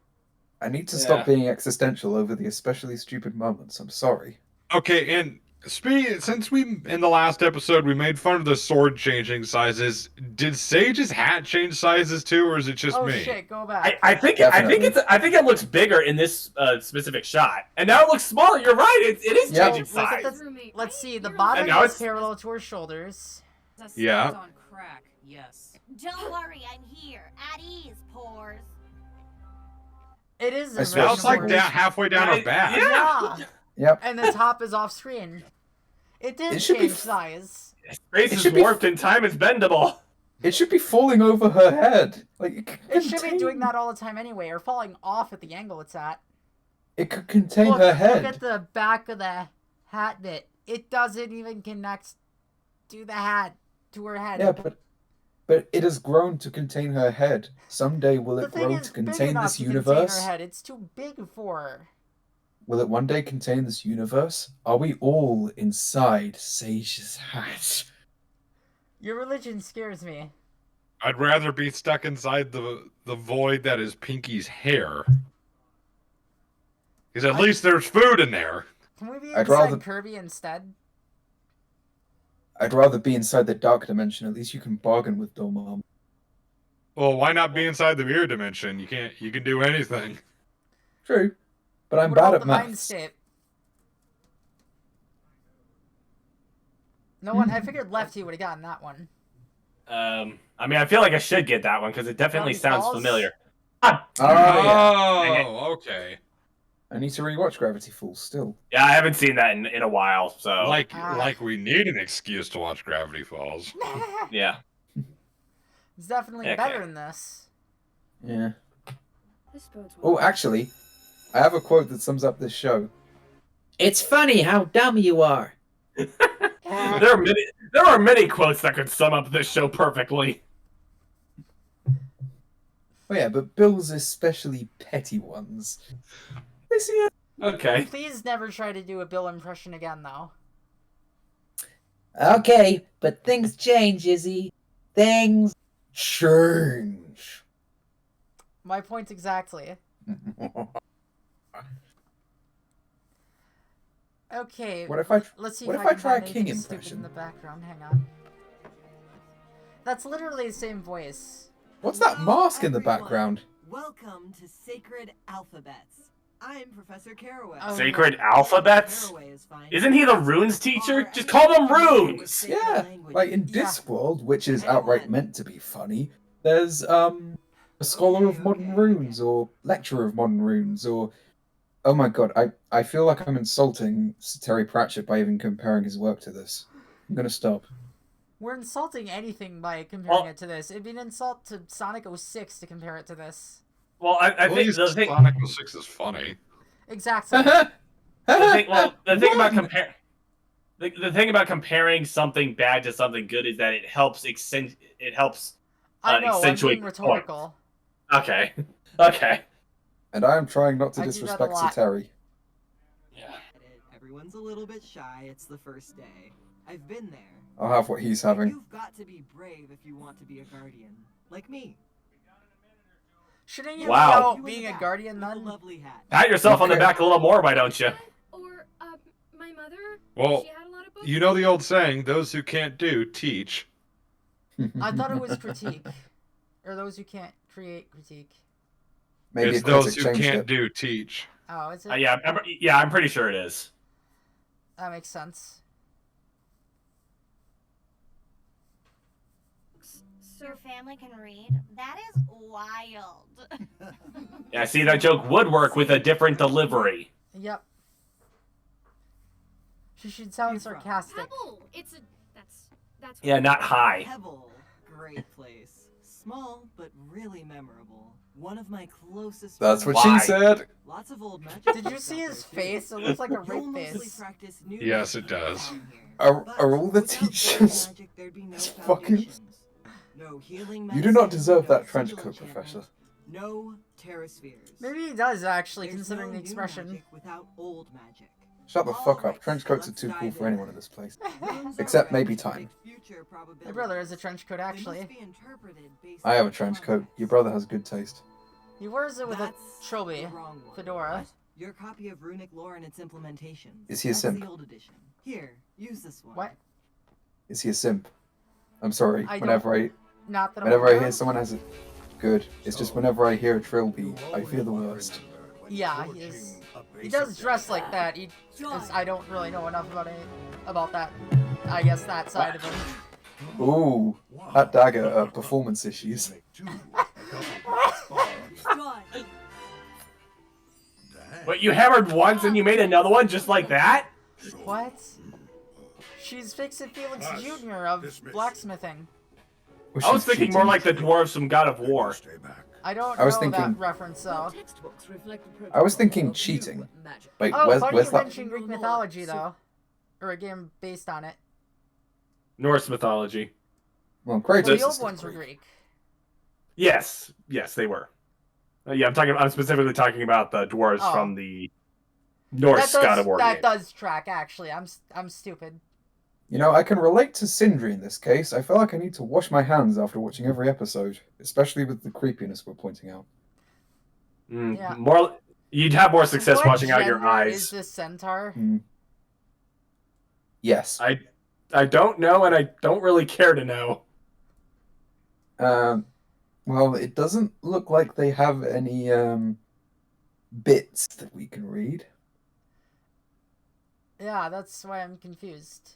I need to Yeah. stop being existential over the especially stupid moments. I'm sorry. Okay, and since we in the last episode we made fun of the sword changing sizes, did Sage's hat change sizes too, or is it just Oh me? shit, go back. I think Definitely. it looks bigger in this specific shot, and now it looks smaller. You're right. It is Yep. changing Look at size. this. Roommate, Let's right? see. The You're bottom And now is it's- parallel to her shoulders. As a Yeah. step on crack, yes. Don't worry, I'm here. At ease, Pores. It is. I a swear Now version it's of like hers. down halfway down her Yeah. back. Yeah. Yep. And the top is off screen. It did It should be change f- size. Space It is should be- warped and time is bendable. It should be falling over her head. Like It should be doing that all the time anyway, or falling off at the angle it's at. It could contain Look, her look head. at the back of the hat bit. It doesn't even connect to the hat, to her head. Yeah, but it has grown to contain her head. Someday will the it thing grow is to big contain enough this to contain universe? her head. It's too big for her. Will it one day contain this universe? Are we all inside Sage's hat? Your religion scares me. I'd rather be stuck inside the void that is Pinky's hair. Because at least there's food in there. Can we be I'd inside rather- Kirby instead? I'd rather be inside the dark dimension. At least you can bargain with Dormammu. Well, why not be inside the mirror dimension? You can do anything. True, but I'm What bad about at the mind maths. state? No one. I figured Lefty would have gotten that one. I mean, I feel like I should get that one because it definitely Gravity sounds Falls? familiar. Oh, yeah. Oh, okay. I need to rewatch Gravity Falls still. Yeah, I haven't seen that in a while, so Like we need an excuse to watch Gravity Falls. yeah. It's definitely Okay. better in this. Yeah. This bodes well. Oh, actually, I have a quote that sums up this show. It's funny how dumb you are. There are many quotes that could sum up this show perfectly. Oh yeah, but Bill's especially petty ones. They see it. Okay. Please never try to do a Bill impression again, though. Okay, but things change, Izzy. Things. Change. My point exactly. Okay. What if I? Let's see what if if I I can try a find king anything stupid impression? in the background. Hang on. That's literally the same voice. What's that mask in the everyone. background? Welcome to Sacred Alphabets. I'm Professor Caraway. Oh, Sacred alphabets? Caraway is fine. Isn't he the runes teacher? Just call them runes! Yeah, like in Discworld, which is outright meant to be funny. There's a scholar of modern runes or lecturer of modern runes or oh my god, I feel like I'm insulting Terry Pratchett by even comparing his work to this. I'm gonna stop. We're insulting anything by comparing Well- it to this. It'd be an insult to Sonic 06 to compare it to this. Well, I At think least the thing, Sonic 06 is funny. Exactly. the thing about What? the thing about comparing something bad to something good is that it helps I know, I'm accentuate being the point. rhetorical. Okay. Okay. And I am trying not to I do that a disrespect lot. Terry. Yeah. Everyone's a little bit shy. It's the first day. I've been there. I'll have what he's having. You've got to be brave if you want to be a guardian, like me. Shouldn't you Wow. be You out in being the a back guardian with the then? lovely hat. Pat yourself on the Okay. back a little more, why don't you? Or, my mother. Well, she had a lot of books. you know the old saying, those who can't do, teach. I thought it was critique. Or those who can't create critique. Maybe It's a critic those who changed can't it. do, teach. Oh, is it? I'm pretty sure it is. That makes sense. So, Your family can read? That is wild. Yeah, see, that joke would work with a different delivery. Yep. She should sound You're from sarcastic. Pebble. It's a. That's. Yeah, not high. Pebble, great place. Small, but really memorable. One of my closest That's friends. what she said. Lots of old magic. Did you see his face? It looks like a You'll rape mostly face. practice new Yes, magic it does. down here. Are all the Without old teachers magic, there'd be no fucking... foundations. No healing You do not medicine, deserve no that trench single coat, enchantment, Professor. No terraspheres. Maybe he does actually, There's considering no the new expression. magic without old magic. Shut the fuck up. Alright, Trench coats are let's too cool dive for in. anyone in this place. Runes Except are maybe rich, Time. big future My brother has a probabilities. trench coat, They actually. must be interpreted based I have a on trench coat. context. Your brother has good taste. He wears it with That's a trilby, the wrong one. fedora. Your copy of runic lore and its implementations. Is he a That's simp? the old edition. Here, use this one. What? Is he a simp? I'm sorry. I Whenever Not that I'm whenever I aware hear of. someone has it, good. It's just whenever I hear a trilby, I feel the worst. Yeah, he does dress like that. I don't really know enough about that. I guess that side of him. Ooh, that dagger. Performance issues. But you hammered once and you made another one just like that? What? She's fixing Felix Jr. of blacksmithing. I was thinking more like the dwarves from God of War. I don't I was know thinking- that reference though. I was thinking cheating. Wait, Oh, where's funny where's you that? mentioned Greek mythology though, or a game based on it. Norse mythology. Well, Well, Kratos the is old still ones were Greek. Greek. Yes, they were. Yeah, I'm specifically talking about the dwarves Oh. from the Norse God of War That game. does track actually. I'm stupid. You know, I can relate to Sindri in this case. I feel like I need to wash my hands after watching every episode, especially with the creepiness we're pointing out. Yeah. More, you'd have more success What washing out your gender eyes. Is this centaur? Yes. I don't know, and I don't really care to know. Well, it doesn't look like they have any bits that we can read. Yeah, that's why I'm confused.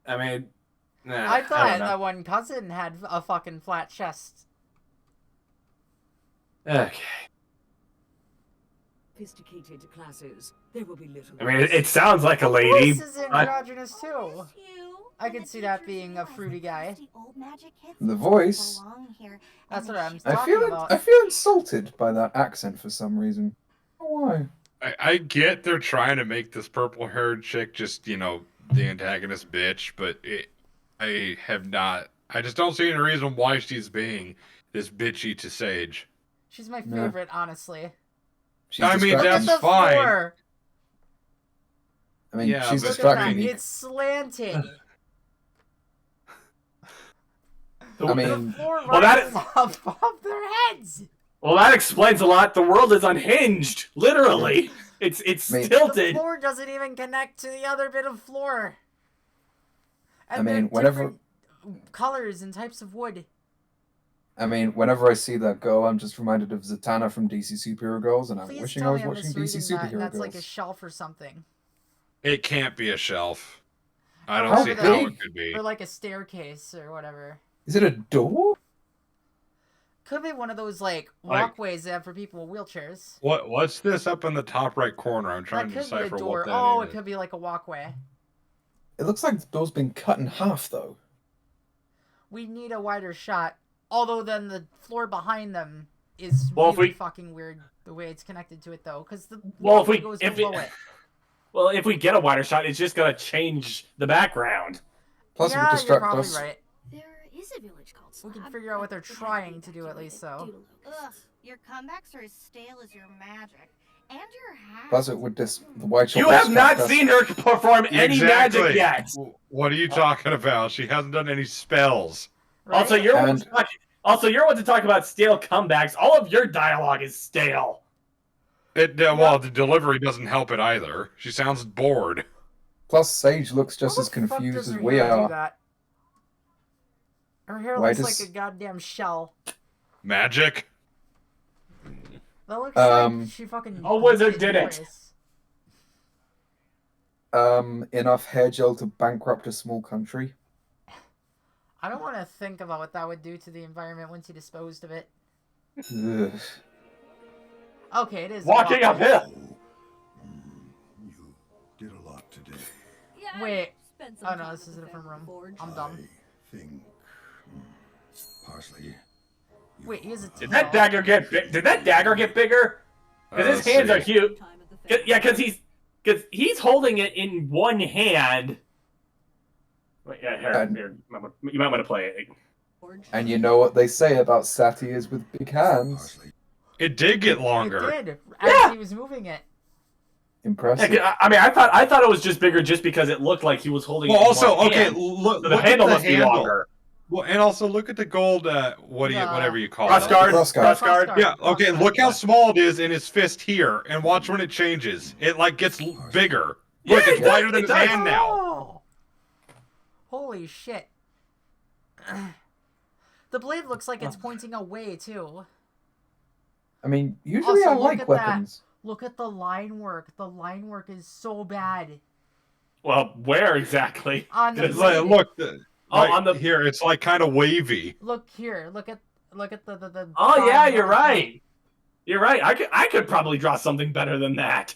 I mean, nah, I thought don't know. that one cousin had a fucking flat chest. Okay. Sophisticated classes. There will be little. I mean, it sounds like a lady. This is androgynous too. I could see that being a fruity guy. The voice. That's what I'm I talking feel about. I feel insulted by that accent for some reason. Why? I get they're trying to make this purple-haired chick just, the antagonist bitch, but I just don't see any reason why she's being this bitchy to Sage. She's my favorite, honestly. I mean, Look at that's the fine. floor. I mean, Yeah, she's but- Look at that. distracting me. It's slanted. I mean, The floor Well, that rises above their heads. Well, that explains a lot. The world is unhinged, literally. It's I mean- The tilted. floor doesn't even connect to the other bit of floor. And I mean, they're whenever different colors and types of wood. whenever I see that girl, I'm just reminded of Zatanna from DC Superhero Girls, and I'm Please wishing I tell was me I'm watching DC misreading that. Superhero That's Girls. like a shelf or something. It can't be a shelf. I don't How see big? how it could be. Or like a staircase or whatever. Is it a door? Could be one of those like walkways they have for people with wheelchairs. What's this up in the top right corner? I'm trying That to could be a decipher door. what that Oh, is. it could be like a walkway. It looks like the door's been cut in half, though. We need a wider shot. Although then the floor behind them is Well, if really we- fucking weird the way it's connected to it though, because the Well, if walkway we- goes if below it- it. Well, if we get a wider shot, it's just gonna change the background. Plus, it would Yeah, you're distract probably us. right. There is a village called We can Slab, figure out what but they're they trying haven't to do at least, though. due to locusts. Ugh, your comebacks are as stale as your magic. And your hat. Plus, it would the white You chocolate have not distract us. seen her perform any Exactly. magic yet. What are you talking about? She hasn't done any spells. Right? Also, you're one to talk about stale comebacks. All of your dialogue is stale. Well, the delivery doesn't help it either. She sounds bored. Plus, Sage looks just How as the fuck confused does as her we hair do are. that? Her hair Why looks does- like a goddamn shell. Magic? That looks Um, like she fucking. A wizard his did it. voice. Enough hair gel to bankrupt a small country. I don't want to think about what that would do to the environment once you disposed of it. Ugh. Okay, it is. Walking walking. uphill. You did a lot today. Yeah, Wait. spent Oh some no, time this is a with the different family room. forge. I'm dumb. I think Parsley. Wait, he has a tail. Did that dagger get big? Did that dagger get bigger? Because his hands are huge. Yeah, because he's holding it in one hand. Wait, yeah, here, you might want to play it. And you know what they say about satyrs with big hands. It did get longer. It did, as he was moving it. Impressive. Yeah, I mean, I thought it was just bigger just because it looked like he was holding. Well, it in also, one okay, hand. look So the at handle the must be handle. longer. Well, and also look at the gold. Whatever you call Cross it. guard. Cross guard. Yeah. Okay. Look how small it is in his fist here, and watch when it changes. It like gets bigger. Look, it's wider than his hand now. Oh! Holy shit! The blade looks like it's pointing away too. I mean, usually Also, I look like at weapons. Look at the line work. The line work is so bad. Well, where exactly? On the It's like, look, right on the here, it's like kind of wavy. Look here. Look at the. Oh yeah, line you're work. right. You're right. I could probably draw something better than that.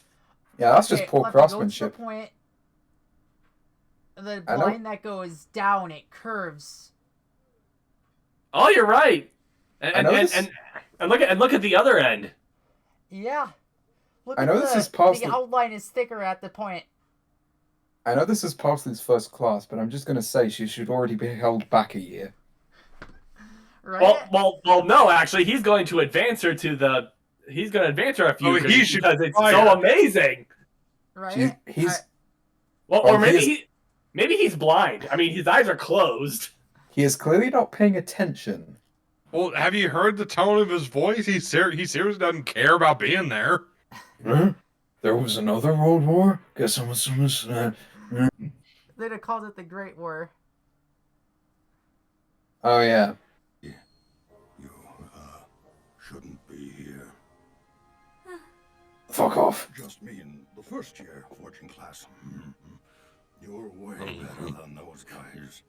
Yeah, that's just Okay, poor Lefty, go to the craftsmanship. point. The I know. line that goes down, it curves. Oh, you're right. I And know and, this- and look at the other end. Yeah. Look I at know the, this is parsley. the outline is thicker at the point. I know this is Parsley's first class, but I'm just going to say she should already be held back a year. Right? Well, no. Actually, he's going to advance her to the. He's going to advance her a few Oh, he grades should because it's fire. so amazing. Right? He's Well, Oh, or maybe he is- maybe he's blind. I mean, his eyes are closed. he is clearly not paying attention. Well, have you heard the tone of his voice? He seriously doesn't care about being there. Huh? There was another World War? Guess I was They'd have called it the Great War. Oh, yeah. You, shouldn't be here. Fuck off. Just me in the first year forging class. You're way better than those guys.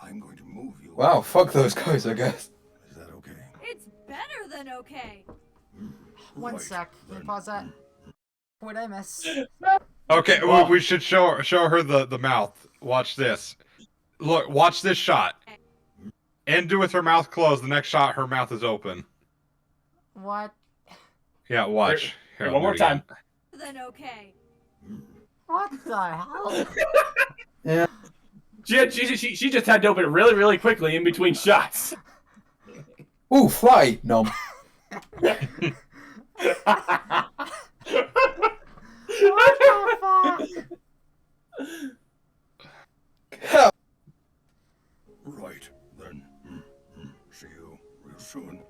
I'm going to move you. Wow, fuck those guys, I guess. Is that okay? It's better than okay. One sec. Can you pause that? What'd I miss? Okay, we should show her the mouth. Watch this. Look, watch this shot. End with her mouth closed. The next shot, her mouth is open. What? Yeah, watch. Here, One I'll do more it again. time. Then okay. What the hell? Yeah. She just had to open it really, really quickly in between shots. Ooh, fly! Nom. What the fuck? Hell. Right, then. See you real soon.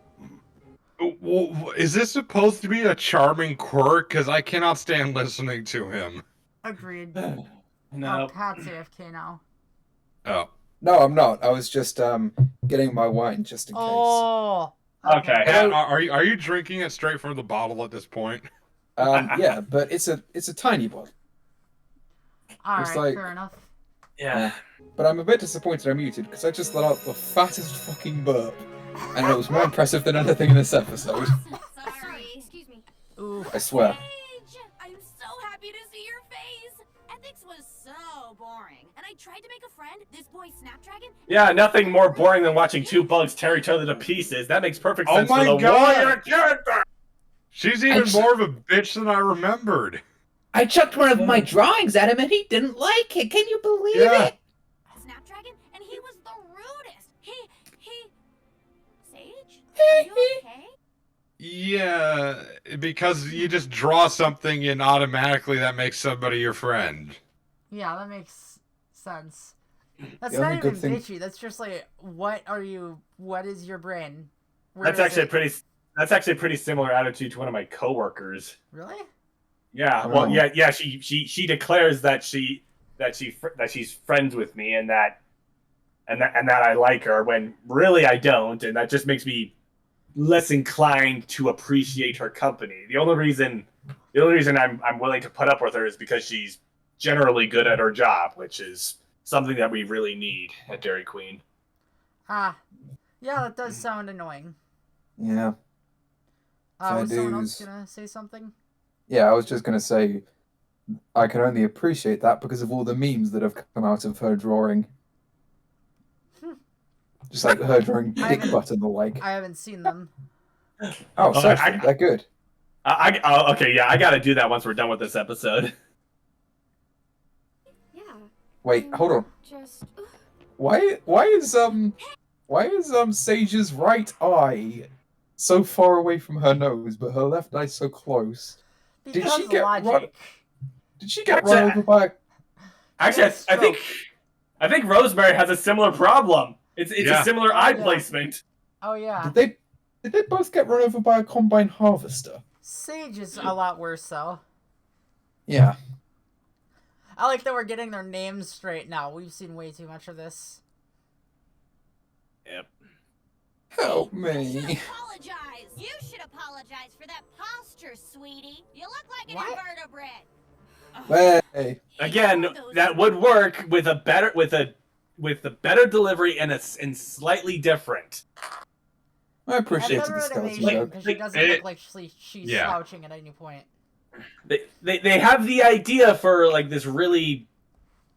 Well, is this supposed to be a charming quirk? Because I cannot stand listening to him. Agreed. No. Oh, Pat's AFK now. Oh. No, I'm not. I was just getting my wine just in case. Oh. Okay. Pat, are you drinking it straight from the bottle at this point? Yeah, but it's a tiny one. Alright, It's like- fair enough. Yeah. But I'm a bit disappointed I muted because I just let out the fattest fucking burp, and it was more impressive than anything in this episode. Sorry. Excuse me. Oof. I swear. Paige, I'm so happy to see your face. Ethics was so boring, and I tried to make a friend. This boy Snapdragon. Yeah, nothing more boring than watching two bugs tear each other to pieces. That makes perfect Oh sense my for the God. warrior character. She's even more of a bitch than I remembered. I chucked one of my drawings at him and he didn't like it. Can you believe Yeah. it? Snapdragon, and he was the rudest. Sage, are you okay? Yeah, because you just draw something and automatically that makes somebody your friend. Yeah, that makes sense. That's The not only even good thing- bitchy. That's just like, what is your brain? Where That's is actually it? That's actually a pretty similar attitude to one of my coworkers. Really? Yeah. Oh. Well, yeah. She declares that she's friends with me and that I like her when really I don't, and that just makes me less inclined to appreciate her company. The only reason I'm willing to put up with her is because she's generally good at her job, which is something that we really need at Dairy Queen. Ah. Yeah, that does sound annoying. Yeah. Fair Was someone else dues. gonna say something? Yeah, I was just gonna say, I can only appreciate that because of all the memes that have come out of her drawing. Just like her drawing I dick haven't- butt and the like. I haven't seen them. Oh, search them. They're good. Okay, yeah, I gotta do that once we're done with this episode. Yeah. Wait, hold on. Just. Why is Sage's right eye so far away from her nose, but her left eye so close? Because Did she get logic. run? Did she get run over by? Actually, I think Rosemary has a similar problem. It's Yeah. a similar eye placement. Oh yeah. Did they both get run over by a combine harvester? Sage is a lot worse though. Yeah. I like that we're getting their names straight now. We've seen way too much of this. Yep. Help You me. should apologize. You should apologize for that posture, sweetie. You look like an invertebrate. Hey. Again, that would work with a better delivery and slightly different. I appreciate And the better skeleton animation joke. because she doesn't look like she's Yeah. slouching at any point. They have the idea for like this really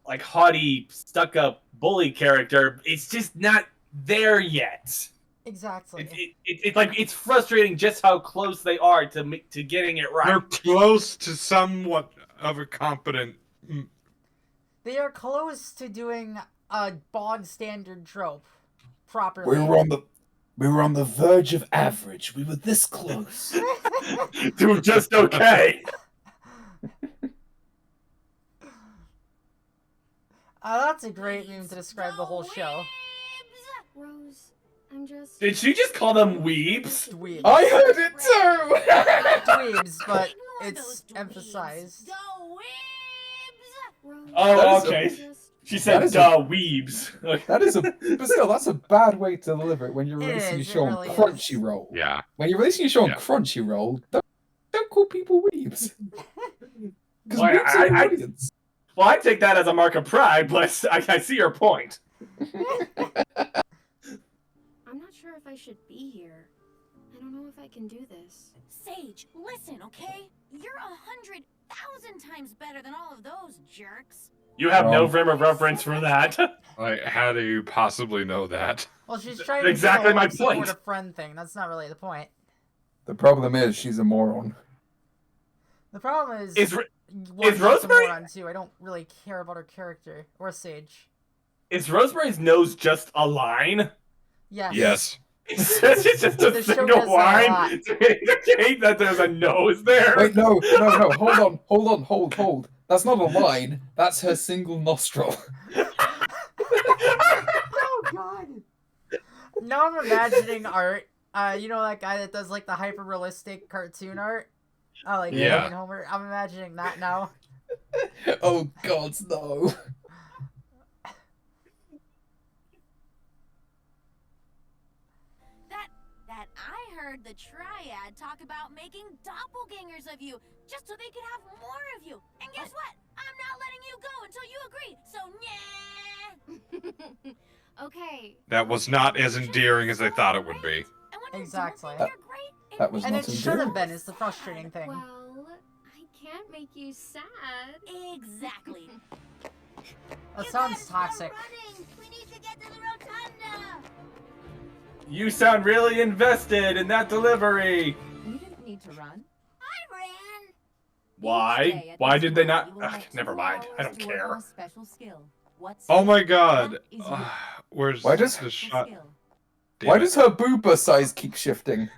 like haughty, stuck-up bully character. It's just not there yet. Exactly. It's like it's frustrating just how close they are to getting it right. They're close to somewhat of a competent. They are close to doing a bog standard trope properly. We were on the verge of average. We were this close. Doing just okay. That's a great meme to describe the whole show. Rose, I'm just. Did she just call them weebs? Dweebs. I heard it too. Dweebs, but it's emphasized. Oh, okay. She said, That is "Duh, weebs." Okay. That is but still, that's a bad way to deliver it when you're It releasing your is, show it on really is. Crunchyroll. Yeah. When you're releasing your show on Yeah. Crunchyroll, don't call people weebs. Because Well, weebs are the audience. Well, I take that as a mark of pride, but I see your point. I'm not sure if I should be here. I don't know if I can do this. Sage, listen, okay? You're 100,000 times better than all of those jerks. You have no frame of reference for that. Like, how do you possibly know that? Well, she's trying to Exactly do my a support point. a friend thing. That's not really the point. The problem is she's a moron. The problem is, Is One's Rosemary- a moron too. I don't really care about her character or Sage. Is Rosemary's nose just a line? Yes. Yes. It's just The a show single does that a line lot. to indicate that there's a nose there. Wait, no. Hold. That's not a line. That's her single nostril. Oh God. Now I'm imagining art. You know that guy that does like the hyper realistic cartoon art? Like Yeah. Barney and Homer. I'm imagining that now. Oh God, no. That I heard the Triad talk about making doppelgangers of you, just so they could have more of you. And guess what? I'm not letting you go until you agree. So yeah. Okay. That was not as endearing as I thought it would be. Exactly. That was And not it should have endearing. been. It's the frustrating thing. Well, I can't make you sad. Exactly. That sounds toxic. We need to get to the rotunda. You sound really invested in that delivery. You didn't need to run. I ran. Why? Why did they not? Ugh, never mind. I don't To work on care. a special skill. What Oh my skill? God. That is your Where's Why does- the shot? skill. Damn Why it. does her booba size keep shifting?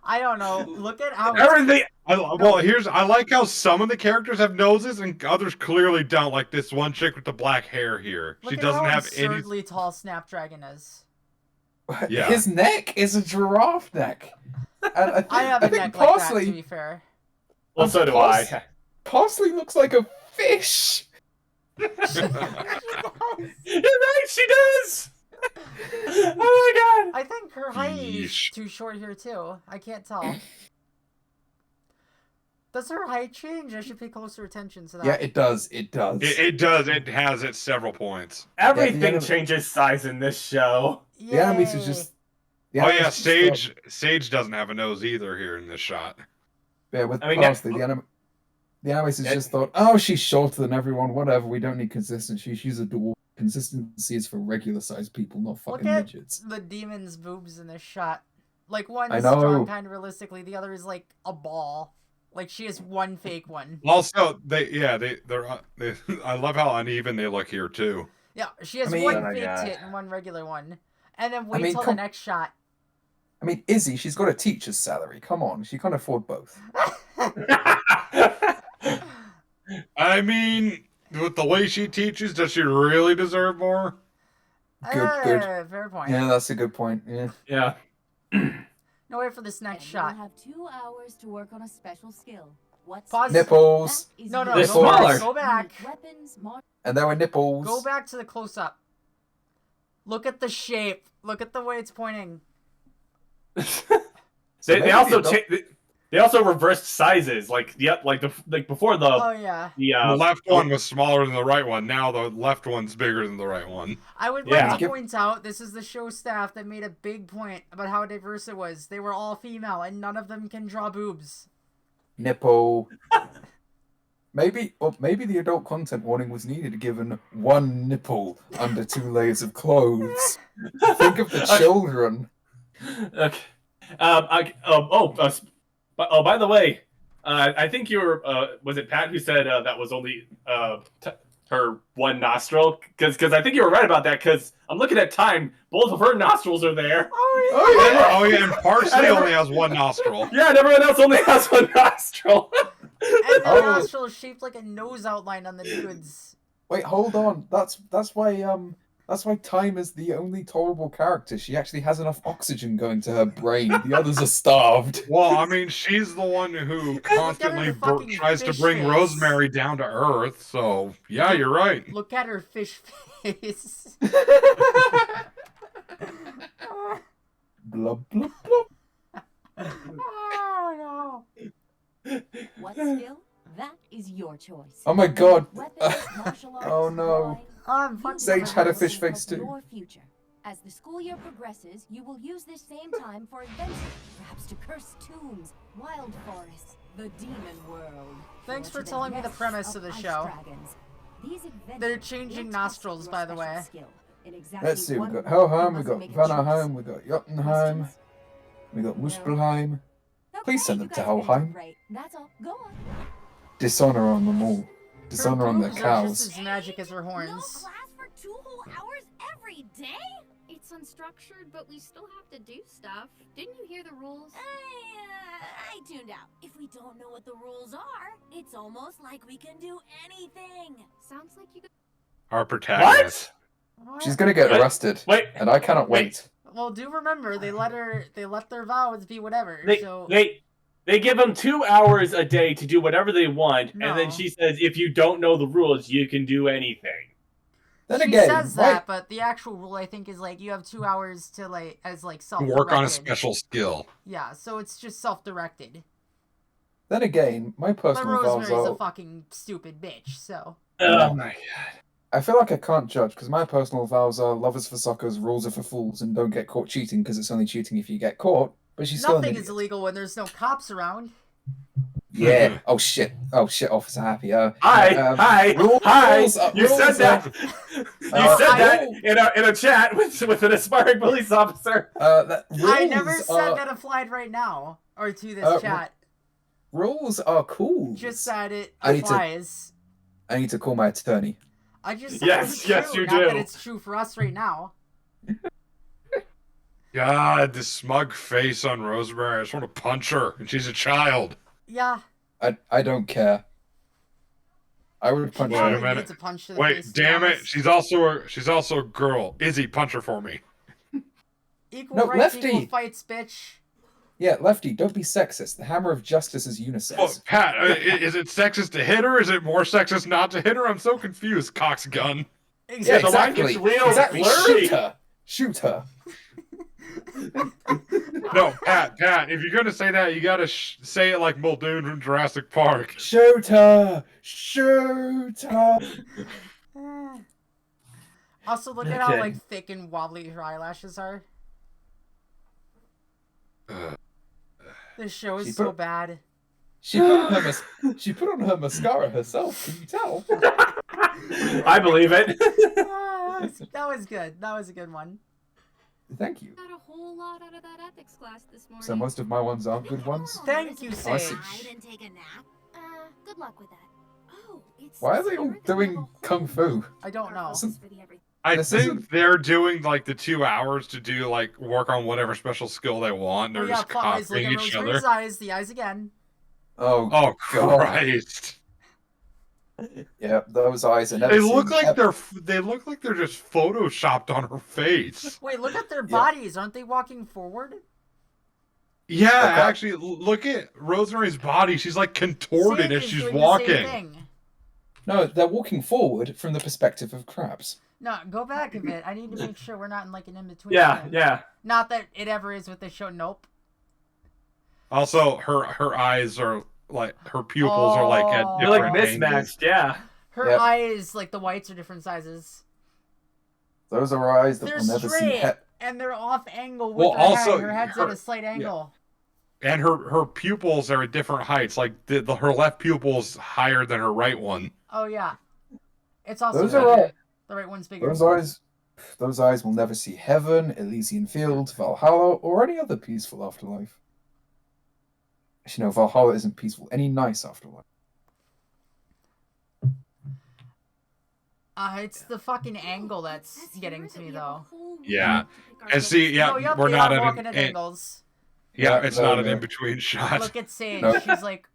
I don't know. Look at how Everything. I like how some of the characters have noses and others clearly don't. Like this one chick with the black hair here. look She at doesn't how have any. absurdly tall Snapdragon is. Yeah. His neck is a giraffe neck. And I have I a think neck like that, Parsley, to be fair. Well, so do I. Parsley looks like a fish. You're right, she does. Oh my God. I think her height is Yeesh. too short here too. I can't tell. Does her height change? I should pay closer attention to that. Yeah, it does. It does. It does. It has at several points. Everything Yeah, changes size in this show. The enemies are just. the Oh enemies yeah, are just, Sage doesn't have a nose either here in this shot. Yeah, with I mean, Parsley, the animators just thought, oh, she's shorter than everyone. Whatever. We don't need consistency. She's a dwarf. Consistency is for regular-sized people, not Look fucking at midgets. the demon's boobs in this shot. Like, one's I know. drawn kind of realistically, the other is like a ball. Like, she has one fake one. Also, they're I love how uneven they look here too. Yeah, she has I mean- one Oh my fake God. tit and one regular one. And then wait mean, till the come- next shot. I mean, Izzy, she's got a teacher's salary. Come on, she can't afford both. I mean, with the way she teaches, does she really deserve more? Good. Fair point. Yeah, that's a good point. Yeah. Yeah. No, wait for this And next you shot. will have 2 hours to work on a special skill. What Pause. skill? Nipples. That is No, your They're go back. smaller. Go back. Weapons, And there were nipples. Go back to the close-up. Look at the shape. Look at the way it's pointing. So They maybe also the adult- they also reversed sizes. Like before Oh, yeah. The left one was smaller than the right one. Now the left one's bigger than the right one. I would Yeah. like to point out, this is the show staff that made a big point about how diverse it was. They were all female, and none of them can draw boobs. Nipple. Maybe the adult content warning was needed given one nipple under 2 layers of clothes. Think of the children. Okay. By the way, I think you were. Was it Pat who said that was only her one nostril? Because I think you were right about that. Because I'm looking at time. Both of her nostrils are there. Oh yeah, and Parsley only has one nostril. Yeah, and everyone else only has one nostril. And the Oh. nostril is shaped like a nose outline on the dudes. Wait, hold on. That's why Time is the only tolerable character. She actually has enough oxygen going to her brain. The others are starved. Well, I mean, she's the one who constantly fucking tries to fish bring face. Rosemary down to earth. So yeah, you're right. Look at her fish face. Blub blub blub. Oh, no. What skill? That is your choice. Oh my god. Weapons, martial arts, Oh no. drawing. I'm You fucking Sage had a will fish help face too. Your future. As the school year progresses, you will use this same time for adventure, perhaps to cursed tombs, wild forests, the demon world. Thanks or for to telling me the nests premise of the ice show. dragons. These adventures They're will changing test nostrils, your by the special way. skill. In exactly Let's see, we one got week, Helheim, you we must got make a choice. Vanaheim, we got Jotunheim, Questions? we got Muspelheim. Please Okay, send you them to guys have been Helheim. great. That's all. Go on. Dishonor on them all. Her Dishonor on their boobs are just cows. as magic as her No horns. class for 2 whole hours every day? It's unstructured, but we still have to do stuff. Didn't you hear the rules? I tuned out. If we don't know what the rules are, it's almost like we can do anything. Sounds like you Our protagonist. What? She's gonna get Wait, arrested, Wait, and I cannot wait. Well, do remember, they let their vows be whatever, they so... they give them 2 hours a day to do whatever they want, and No. then she says, if you don't know the rules, you can do anything. Then she again, says why- that, but the actual rule, I think, is, like, you have 2 hours to, like, as, like, To self-directed. work on a special skill. Yeah, so it's just self-directed. Then again, my But personal vows Rosemary's a are. fucking stupid bitch, so... Oh my god. I feel like I can't judge because my personal vows are love is for suckers, rules are for fools, and don't get caught cheating because it's only cheating if you get caught. But she's still an Nothing idiot. is illegal when there's no cops around. Yeah. Oh shit, Officer Happy. Hi. rules are- You said rules that. are- You said that rule- in a chat with an aspiring police officer. I never rules said are- that applied right now, or to this Uh, chat. Rules are cool. Just that it I need to- applies. I need to call my attorney. I just said Yes, it's yes, true, you not do. that it's true for us right now. God, the smug face on Rosemary. I just want to punch her, and she's a child. Yeah. I don't care. I would punch Wait a Probably her. minute. needs a punch to the Wait, face, to be damn it! honest. She's also a girl. Izzy, punch her for me. Equal No, rights, Lefty. equal fights, bitch. Yeah, Lefty, don't be sexist. The hammer of justice is unisex. Oh, Pat, is it sexist to hit her? Is it more sexist not to hit her? I'm so confused. Cox gun. Yeah, Exactly. the line exactly. gets real Exactly. blurry. Shoot her. Shoot her. No, Pat. If you're gonna say that, you gotta say it like Muldoon from Jurassic Park. Shoot her. Shoot her. Also, look at how Okay. like thick and wobbly her eyelashes are. This show is She so put- bad. She put on her mascara herself. Can you tell? I believe it. That was good. That was a good one. Thank you. Got a whole lot out of that ethics class this morning. So most of my ones aren't good ones. Thank you, I see. Sage. Hide and take a nap. Good luck with that. Oh, it's Why are they all doing kung fu? I don't know. Isn't- I This think isn't- they're doing like the 2 hours to do like work on whatever special skill they want. They're Oh yeah, just plot wise, look copying at each Rosemary's other. eyes. The eyes again. Oh, Oh God. Christ! Yeah, those eyes are never They look seen like ever. they're just photoshopped on her face. Wait, look at their bodies. Aren't they walking forward? Yeah, Okay. actually, look at Rosemary's body. She's like contorted Sage as is she's doing the same walking. thing. No, they're walking forward from the perspective of crabs. No, go back a bit. I need to make sure we're not in like an in-between. Yeah, thing. yeah. Not that it ever is with this show. Nope. Also, her eyes are like her pupils are like at Oh. They're like different angles. mismatched, yeah. Her Yep. eyes, like the whites, are different sizes. Those are eyes that They're will never see straight, and they're off angle with Well, her also, head. Her head's at her- a slight angle. And her pupils are at different heights. Like her left pupil's higher than her right one. Oh yeah. It's also Those bigger. are all. The right one's bigger. Those eyes will never see heaven, Elysian Fields, Valhalla, or any other peaceful afterlife. Actually, no, Valhalla isn't peaceful. Any nice afterlife. It's the fucking angle that's getting to me though. Yeah, and see, yeah, Oh, yep, we're they not are in walking an, at in- angles. yeah, Yeah, it's no, not an no. in-between shot. Look at Sage. Nope. She's like,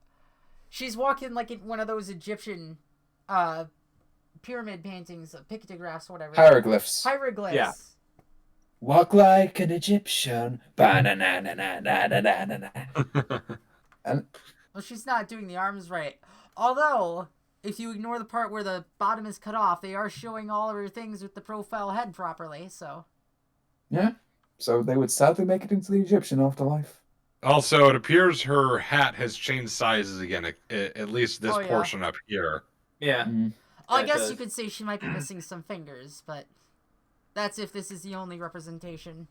she's walking like in one of those Egyptian, pyramid paintings, pictographs, whatever. Hieroglyphs. Hieroglyphs. Yeah. Walk like an Egyptian. Ba-na-na-na-na-na-na-na-na. And Well, she's not doing the arms right. Although, if you ignore the part where the bottom is cut off, they are showing all of her things with the profile head properly. So. yeah, so they would sadly make it into the Egyptian afterlife. Also, it appears her hat has changed sizes again. At least this Oh, yeah. portion up here. Yeah. Mm. I it guess does. you could say she might be missing some fingers, but that's if this is the only representation.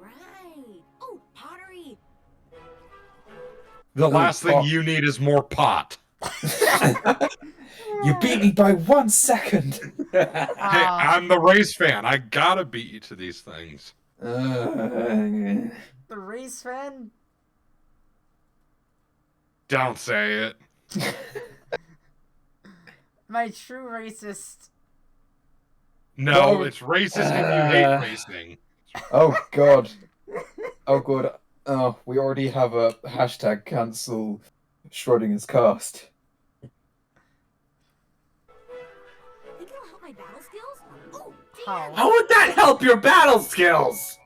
Right. Oh, pottery. The Oh, last thing fuck. you need is more pot. You beat me by 1 second. Hey, I'm the race fan. I gotta beat you to these things. The race fan? Don't say it. My true racist. No, No. it's racist and you hate racing. Oh god. Oh god. Oh, we already have a hashtag cancel Schrodinger's cast. Think it'll help my battle skills? Oh, How? How would that help your battle skills?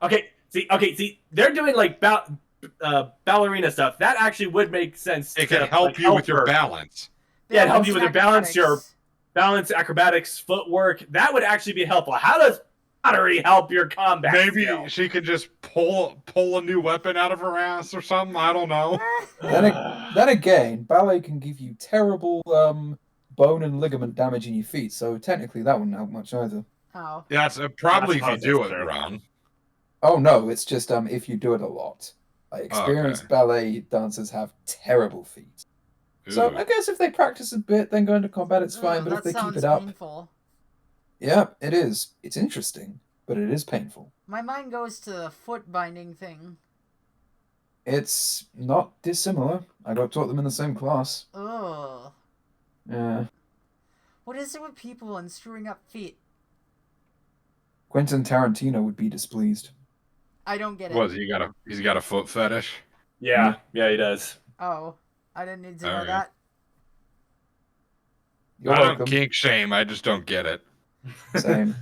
Okay, see, they're doing like ballerina stuff. That actually would make sense. It to, can help like, you with your her. balance. Yeah, it help you with your balance, your Acrobatics. balance, acrobatics, footwork. That would actually be helpful. How does pottery help your combat? Maybe skill? she could just pull a new weapon out of her ass or something. I don't know. Then again, ballet can give you terrible bone and ligament damage in your feet, so technically that wouldn't help much either. How? Yeah, it's probably That's if you do it true. wrong. Oh no, it's just if you do it a lot. Like, experienced ballet dancers have terrible feet. So Ooh. I guess if they practice a bit, then go into combat, it's fine. Ugh, But if that they keep sounds it up, painful. yeah, it is. It's interesting, but it is painful. My mind goes to the foot binding thing. It's not dissimilar. I got taught them in the same class. Ugh. Yeah. What is it with people and screwing up feet? Quentin Tarantino would be displeased. I don't get it. What? He's got a foot fetish. Yeah, he does. Oh, I didn't need to know Alright. that. You're I don't welcome. kink shame. I just don't get it. Same.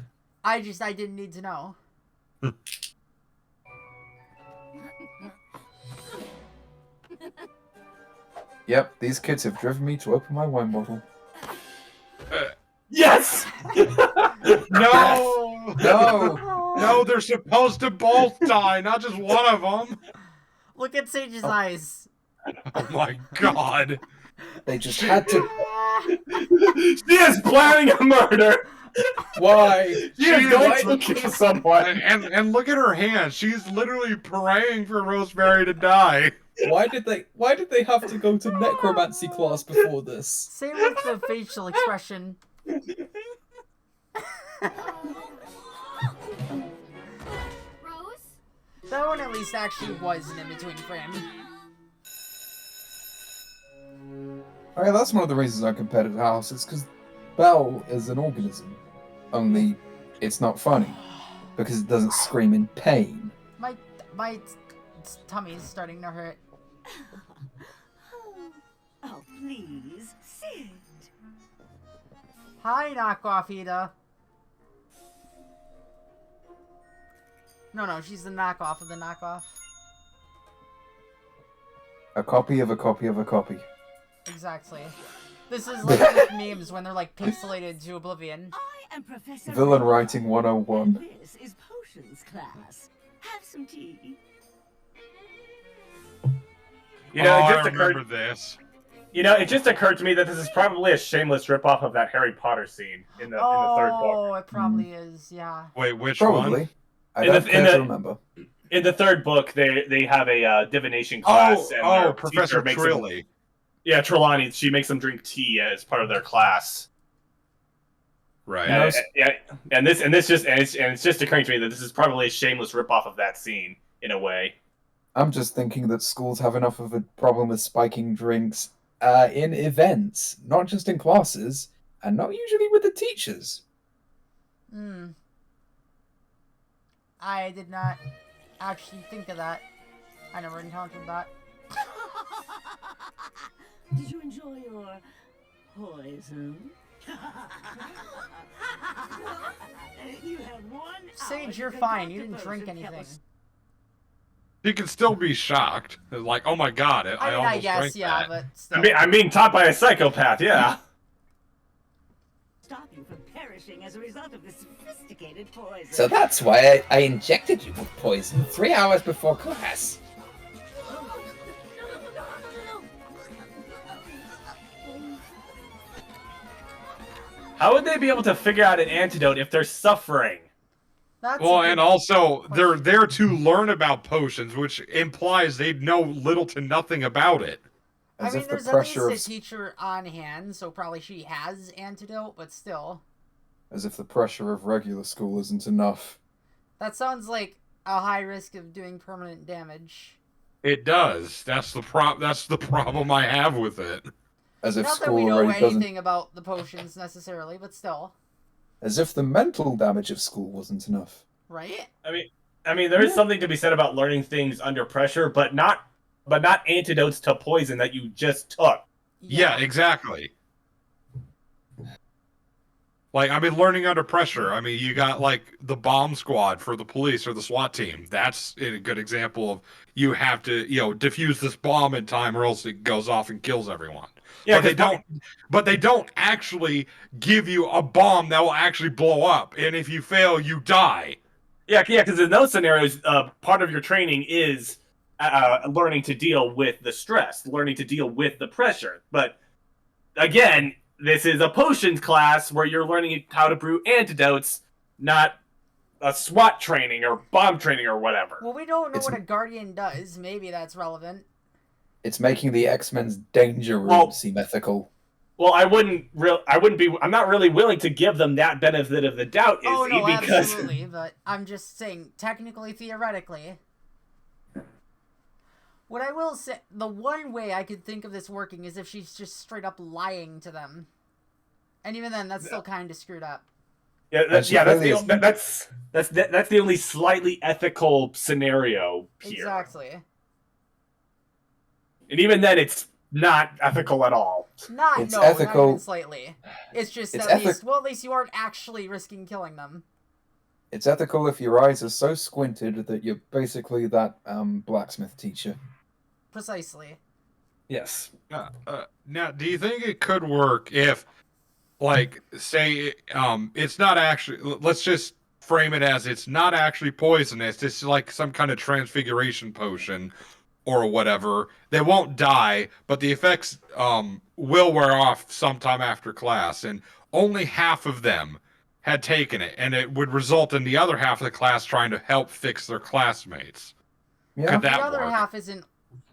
I didn't need to know. Yep, these kids have driven me to open my wine bottle. Yes. No, No! no, they're supposed to both die, not just one of them. Look at Sage's eyes. Oh my god. They just had to. She is planning a murder. Why? She is She going is to kill someone. And look at her hands. She's literally praying for Rosemary to die. Why did they have to go to necromancy class before this? Same with the facial expression. Rose? That one at least actually was an in-between frame. Okay, that's one of the reasons I compared it to House. It's because Belle is an organism, only it's not funny because it doesn't scream in pain. My tummy's starting to hurt. Oh, please, sit. Hi, knockoff Ida. No, she's the knockoff of the knockoff. A copy of a copy of a copy. Exactly. This is like with memes when they're like pixelated to oblivion. I am Professor Villain Ray, writing 101. and this is potions class. Have some tea. You know, I remember this. You know, it just occurred to me that this is probably a shameless ripoff of that Harry Potter scene in the third book. Oh, it probably is, yeah. Wait, which Probably. one? I don't care to remember. In the third book, they have a divination class. and their Professor teacher makes them- Trilly. Yeah, Trelawney. She makes them drink tea as part of their class. Right. And it's just occurring to me that this is probably a shameless ripoff of that scene in a way. I'm just thinking that schools have enough of a problem with spiking drinks in events, not just in classes, and not usually with the teachers. I did not actually think of that. I never encountered that. Did you enjoy your poison? You have 1 hour Sage, to you're concoct fine. You a didn't drink potion that anything. He can still be shocked. Like, oh my god, I I mean, almost I guess, drank yeah, that. but still. I'm being taught by a psychopath. Yeah. stop you from perishing as a result of this sophisticated poison. So that's why I injected you with poison 3 hours before class. How would they be able to figure out an antidote if they're suffering? Well, and also they're there to learn about potions, which implies they know little to nothing about it. I mean, there's at least a teacher on hand, so probably she has antidote, but still. As if the pressure of regular school isn't enough. That sounds like a high risk of doing permanent damage. It does. That's the problem I have with it. As if Not that school we know already anything doesn't. about the potions necessarily, but still. As if the mental damage of school wasn't enough. Right? I mean, there is something to be said about learning things under pressure, but not antidotes to poison that you just took. Yeah, exactly. Like, I mean, learning under pressure. I mean, you got, like, the bomb squad for the police or the SWAT team. That's a good example of you have to, defuse this bomb in time or else it goes off and kills everyone. Yeah, but they don't actually give you a bomb that will actually blow up. And if you fail, you die. Yeah, because in those scenarios, part of your training is learning to deal with the stress, learning to deal with the pressure. But, again, this is a potions class where you're learning how to brew antidotes, not a SWAT training or bomb training or whatever. Well, we don't know what a guardian does. Maybe that's relevant. It's making the X-Men's danger room seem ethical. Well, I'm not really willing to give them that benefit of the doubt, Oh, no, because absolutely, but I'm just saying, technically, theoretically. What I will say, the one way I could think of this working is if she's just straight up lying to them. And even then, that's still kind of screwed up. Yeah, that's the only slightly ethical scenario here. Exactly. And even then, it's not ethical at all. Not even slightly. It's just at least you aren't actually risking killing them. It's ethical if your eyes are so squinted that you're basically that blacksmith teacher. Precisely. Yes. Now, do you think it could work if, like, say, it's not actually, let's just frame it as it's not actually poisonous, it's like some kind of transfiguration potion or whatever. They won't die, but the effects will wear off sometime after class, and only half of them had taken it, and it would result in the other half of the class trying to help fix their classmates. Yeah. Could that the other work? half isn't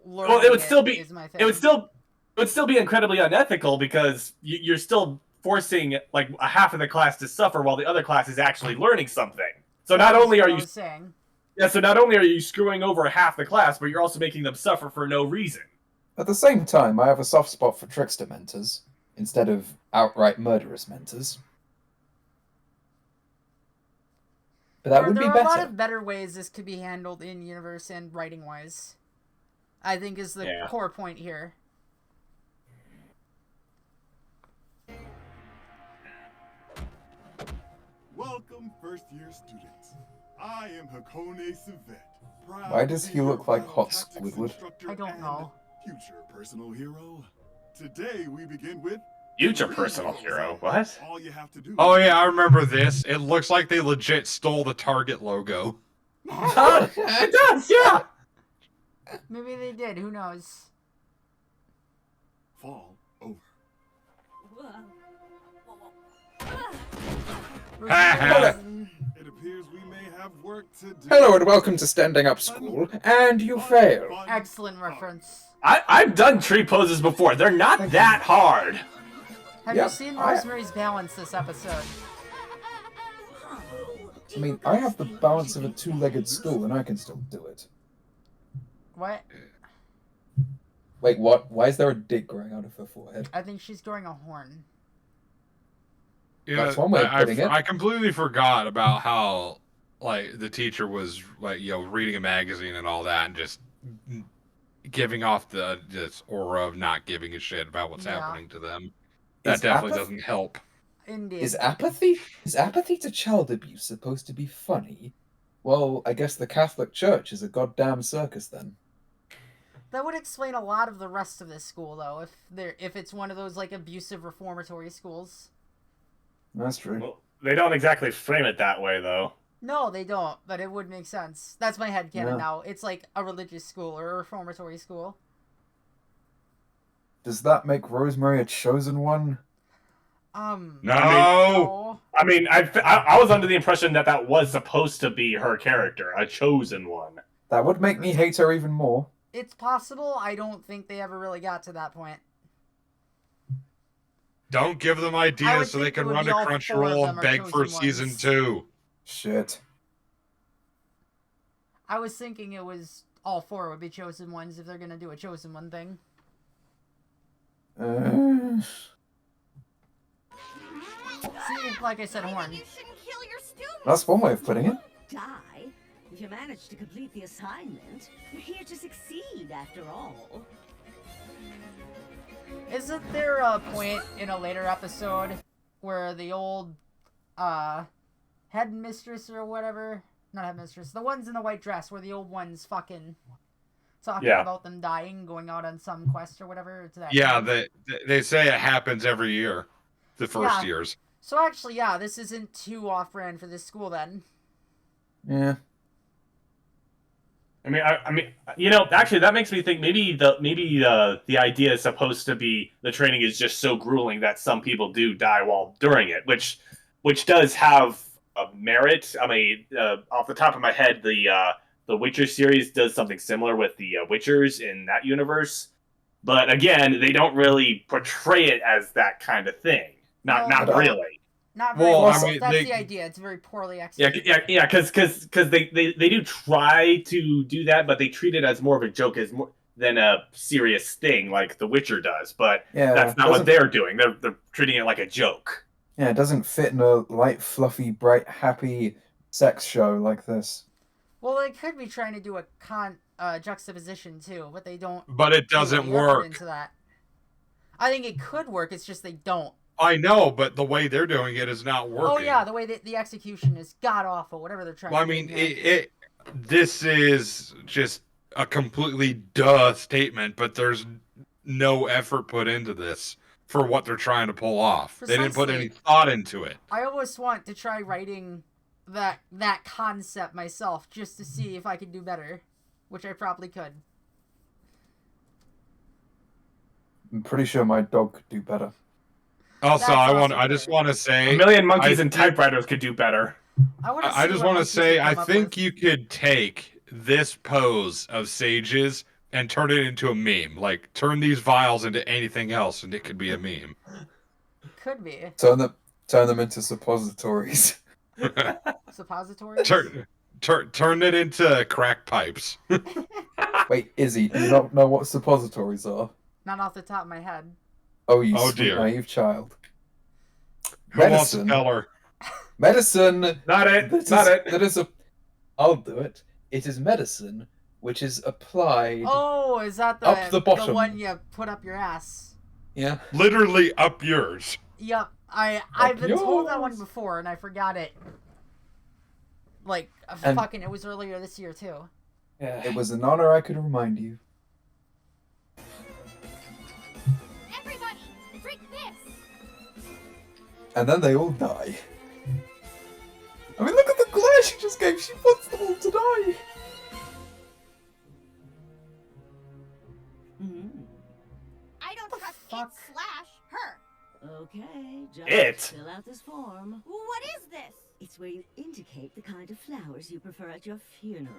learning. Well, it would still be is my thing. it would still be incredibly unethical because you're still forcing like a half of the class to suffer while the other class is actually learning something. So That not was only what are I you was saying. so not only are you screwing over half the class, but you're also making them suffer for no reason. At the same time, I have a soft spot for trickster mentors instead of outright murderous mentors. But that would be there are better. a lot of better ways this could be handled in universe and writing wise. I think is the core point here. Welcome, first-year students. I am Hakone Civet. Why does he look like Hot Squidward? I don't know. Future personal hero. Today we begin with Future personal hero. What? all you have to do. Oh yeah, I remember this. It looks like they legit stole the Target logo. It does, yeah. Maybe they did. Who knows? Fall over. It appears we may have work to do. Hello and welcome to Standing Up School, and you fail. Excellent reference. I've done tree poses before. They're not that hard. Have you seen Rosemary's Balance this episode? I mean, I have the balance of a two-legged stool, and I can still do it. What? Wait, what? Why is there a dick growing out of her forehead? I think she's growing a horn. Yeah, That's one way of putting it. I completely forgot about how, like, the teacher was, like, reading a magazine and all that, and just giving off this aura of not giving a shit about what's happening to them. That definitely doesn't help. Indeed. Is apathy to child abuse supposed to be funny? Well, I guess the Catholic Church is a goddamn circus then. That would explain a lot of the rest of this school, though, if it's one of those like abusive reformatory schools. That's true. Well, they don't exactly frame it that way, though. No, they don't, but it would make sense. That's my headcanon now. It's like a religious school or a reformatory school. Does that make Rosemary a chosen one? No. I mean, I was under the impression that was supposed to be her character, a chosen one. That would make me hate her even more. It's possible. I don't think they ever really got to that point. Don't give them ideas so they can run to Crunchyroll and beg for season 2. Shit. I was thinking it was all 4 would be chosen ones if they're gonna do a chosen one thing. See, like I said, horn. That's one way of putting it. Die? If you manage to complete the assignment, you're here to succeed after all. Isn't there a point in a later episode where the old headmistress or whatever, not headmistress, the ones in the white dress, where the old ones fucking talking about them dying, going out on some quest or whatever? It's that they say it happens every year, the first years. So actually, this isn't too off-brand for this school then. Yeah. I mean, actually, that makes me think maybe the idea is supposed to be the training is just so grueling that some people do die while during it, which does have a merit. I mean, off the top of my head, the Witcher series does something similar with the Witchers in that universe, but again, they don't really portray it as that kind of thing. Not really. Not very well. That's the idea. It's very poorly executed. Yeah. Because they do try to do that, but they treat it as more of a joke than a serious thing, like The Witcher does. But that's not what they're doing. They're treating it like a joke. Yeah, it doesn't fit in a light, fluffy, bright, happy sex show like this. Well, they could be trying to do a juxtaposition too, but they don't. But it doesn't work. Into that. I think it could work. It's just they don't. I know, but the way they're doing it is not working. Oh yeah, the way the execution is god awful. Whatever they're trying. Well, I mean, this is just a completely statement, but there's no effort put into this for what they're trying to pull off. Precisely. They didn't put any thought into it. I always want to try writing that concept myself just to see if I could do better, which I probably could. I'm pretty sure my dog could do better. Also, I just want to say, A Million Monkeys and Typewriters could do better. I just want to say, I think you could take this pose of Sage's and turn it into a meme. Like, turn these vials into anything else, and it could be a meme. could be. Turn them into suppositories. Suppositories? Turn it into crack pipes. Wait, Izzy, do you not know what suppositories are? Not off the top of my head. Oh, you Oh, sweet dear. naive child. Who wants to tell her? Medicine. Not it. That is a. I'll do it. It is medicine, which is applied. Oh, is that up the bottom? The one you put up your ass? Yeah. Literally up yours. Yep. I've been told that one before, and I forgot it. Like, it was earlier this year, too. Yeah. It was an honor I could remind you. Everybody, drink this! And then they all die. I mean, look at the glare she just gave. She wants them all to die. I don't trust it / her. Okay, just It? fill out this form. What is this? It's where you indicate the kind of flowers you prefer at your funeral.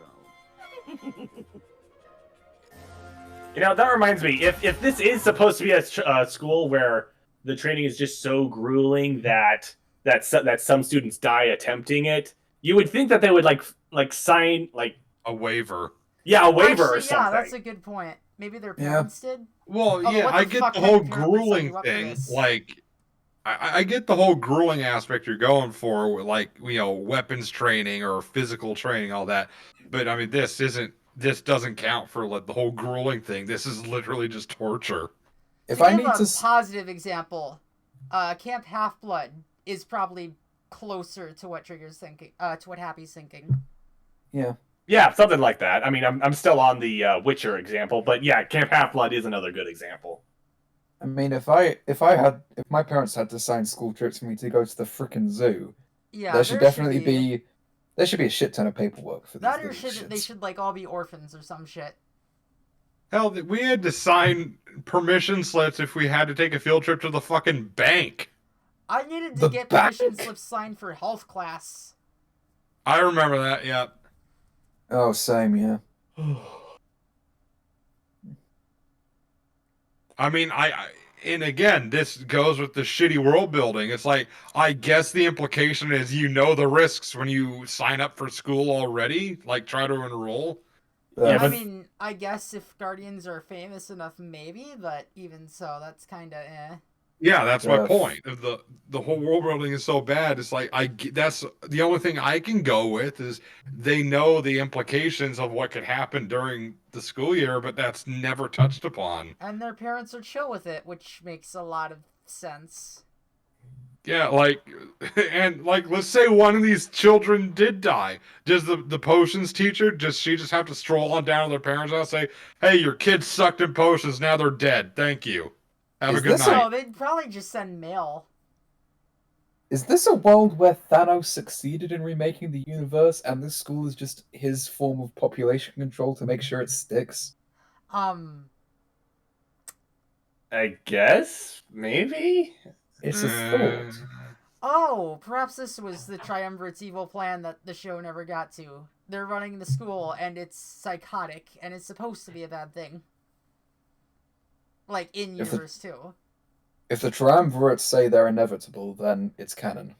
You know, that reminds me, if this is supposed to be a school where the training is just so grueling that some students die attempting it, you would think that they would like sign like a waiver. Yeah, a waiver or Actually, something. Yeah, that's a good point. Maybe their parents did. Well, Oh, yeah, what the I get fuck the kind whole of parent would sign grueling you up for thing. this? Like, I get the whole grueling aspect you're going for, with, like, weapons training or physical training, all that. But I mean, this doesn't count for like the whole grueling thing. This is literally just torture. If to I give need a to positive example, Camp Half Blood is probably closer to what Trigger's thinking, to what Happy's thinking. Yeah. Yeah, something like that. I mean, I'm still on the Witcher example, but yeah, Camp Half-Blood is another good example. I mean, if my parents had to sign school trips for me to go to the frickin' zoo, Yeah, there should definitely be a shit ton of paperwork for That these or little they shits. should like all be orphans or some shit. Hell, we had to sign permission slips if we had to take a field trip to the fucking bank. I needed to The get bank? permission slips signed for health class. I remember that. Yeah. Oh, same, yeah. I mean, and again, this goes with the shitty world building. It's like, I guess the implication is the risks when you sign up for school already, like try to enroll. I mean, I guess if Guardians are famous enough, maybe, but even so, that's kind of eh. Yeah, that's my point. The whole world building is so bad. It's like that's the only thing I can go with is they know the implications of what could happen during the school year, but that's never touched upon. And their parents are chill with it, which makes a lot of sense. Yeah, let's say one of these children did die. Does the potions teacher she just have to stroll on down to their parents' house and say, "Hey, your kid sucked in potions. Now they're dead. Thank you. Have a good night." No, they'd probably just send mail. Is this a world where Thanos succeeded in remaking the universe and this school is just his form of population control to make sure it sticks? I guess? Maybe? It's a thought. Oh, perhaps this was the Triumvirate's evil plan that the show never got to. They're running the school, and it's psychotic, and it's supposed to be a bad thing. Like, in-universe, too. If the Triumvirates say they're inevitable, then it's canon.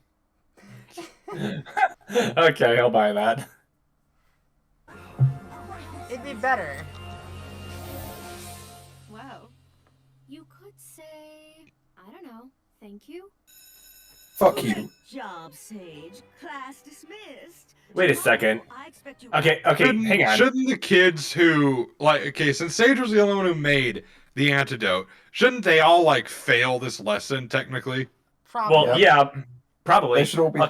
Okay, I'll buy that. It'd be better. Wow. You could say, I don't know, thank you. Fuck you. Great job, Sage. Class dismissed. Wait a second. I expect you. Okay, hang on. Shouldn't the kids who since Sage was the only one who made the antidote, shouldn't they all fail this lesson technically? Probably. Well, yeah, probably. They should all be.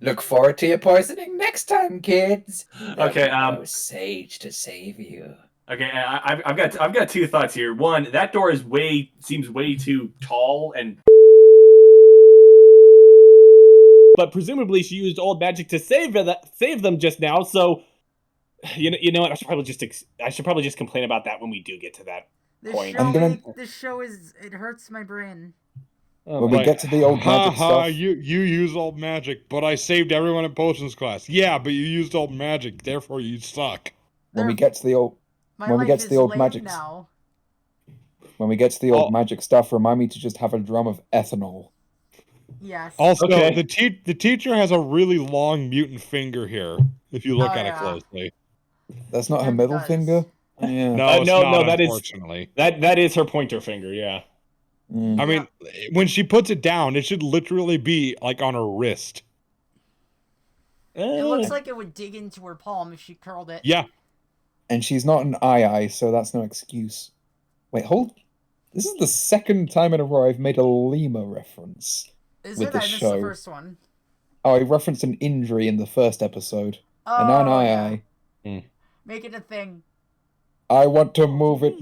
Look forward to your poisoning next time, kids. Okay, There'll be no Sage to save you. Okay, I've got two thoughts here. One, that door seems way too tall and. But presumably she used old magic to save them just now. So, you know what? I should probably just complain about that when we do get to that point. This show it hurts my brain. When we get to the old magic stuff. You use old magic, but I saved everyone in potions class. Yeah, but you used old magic, therefore you suck. When we get to the old My life is old lame magic now. When we get to the old magic stuff, remind me to just have a drum of ethanol. Yes. Also, Okay. the teacher has a really long mutant finger here. If you look Oh, at it yeah. closely. That's not her Kinda middle does. finger? Yeah. No, it's no, not. that is Unfortunately, that is her pointer finger. Yeah. Mm. I mean, when she puts it down, it should literally be like on her wrist. It looks like it would dig into her palm if she curled it. Yeah. And she's not an eye, so that's no excuse. Wait, hold. This is the second time in a row I've made a lemur reference Is with it? this I missed show. the first one. Oh, I referenced an injury in the first episode. Oh, and now an yeah. eye. Make it a thing. I want to move it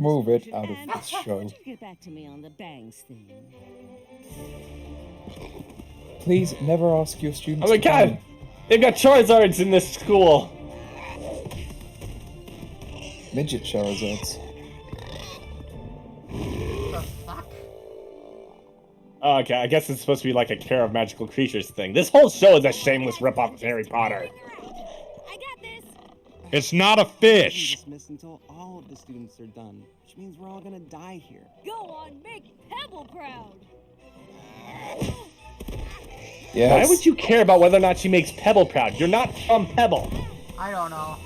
out of this show. Would you get back to me on the bangs thing? Please never ask your students. Oh my god! They've got Charizards in this school! Midget Charizards. The fuck? Oh, okay, I guess it's supposed to be like a care of magical creatures thing. This whole show is a shameless ripoff of Harry Potter. It's not a fish. Dismissed until all of the students are done, which means we're all gonna die here. Go on, make Pebble proud. Yes. Why would you care about whether or not she makes Pebble proud? You're not from Pebble. I don't know.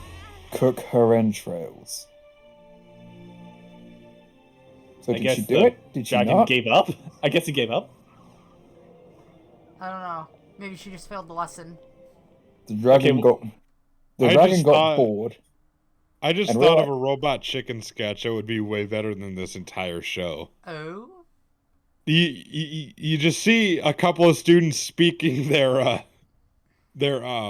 Cook her entrails. So I did guess she do the it? Did she dragon not? gave up? I guess he gave up. I don't know. Maybe she just failed the lesson. The dragon got bored. I just and thought of realized- a robot chicken sketch that would be way better than this entire show. Oh? You just see a couple of students speaking their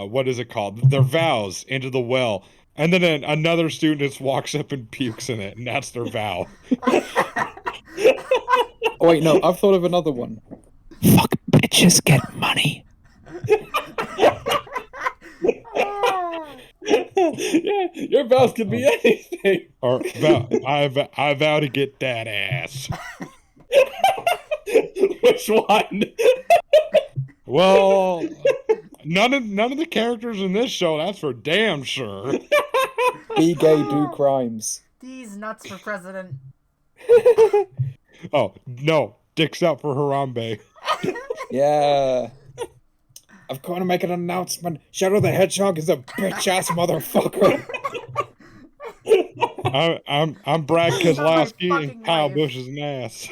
what is it called? Their vows into the well. And then another student just walks up and pukes in it, and that's their vow. Oh wait, no, I've thought of another one. Fuck bitches get money. Yeah, your vows could be anything. Or I vow to get that ass. Which one? Well, none of the characters in this show, that's for damn sure. Be gay, do crimes. These nuts for president. Oh, no. Dick's out for Harambe. Yeah. I've got to make an announcement. Shadow the Hedgehog is a bitch-ass motherfucker. I'm Brad Keselowski fucking and Kyle life. Bush is an ass.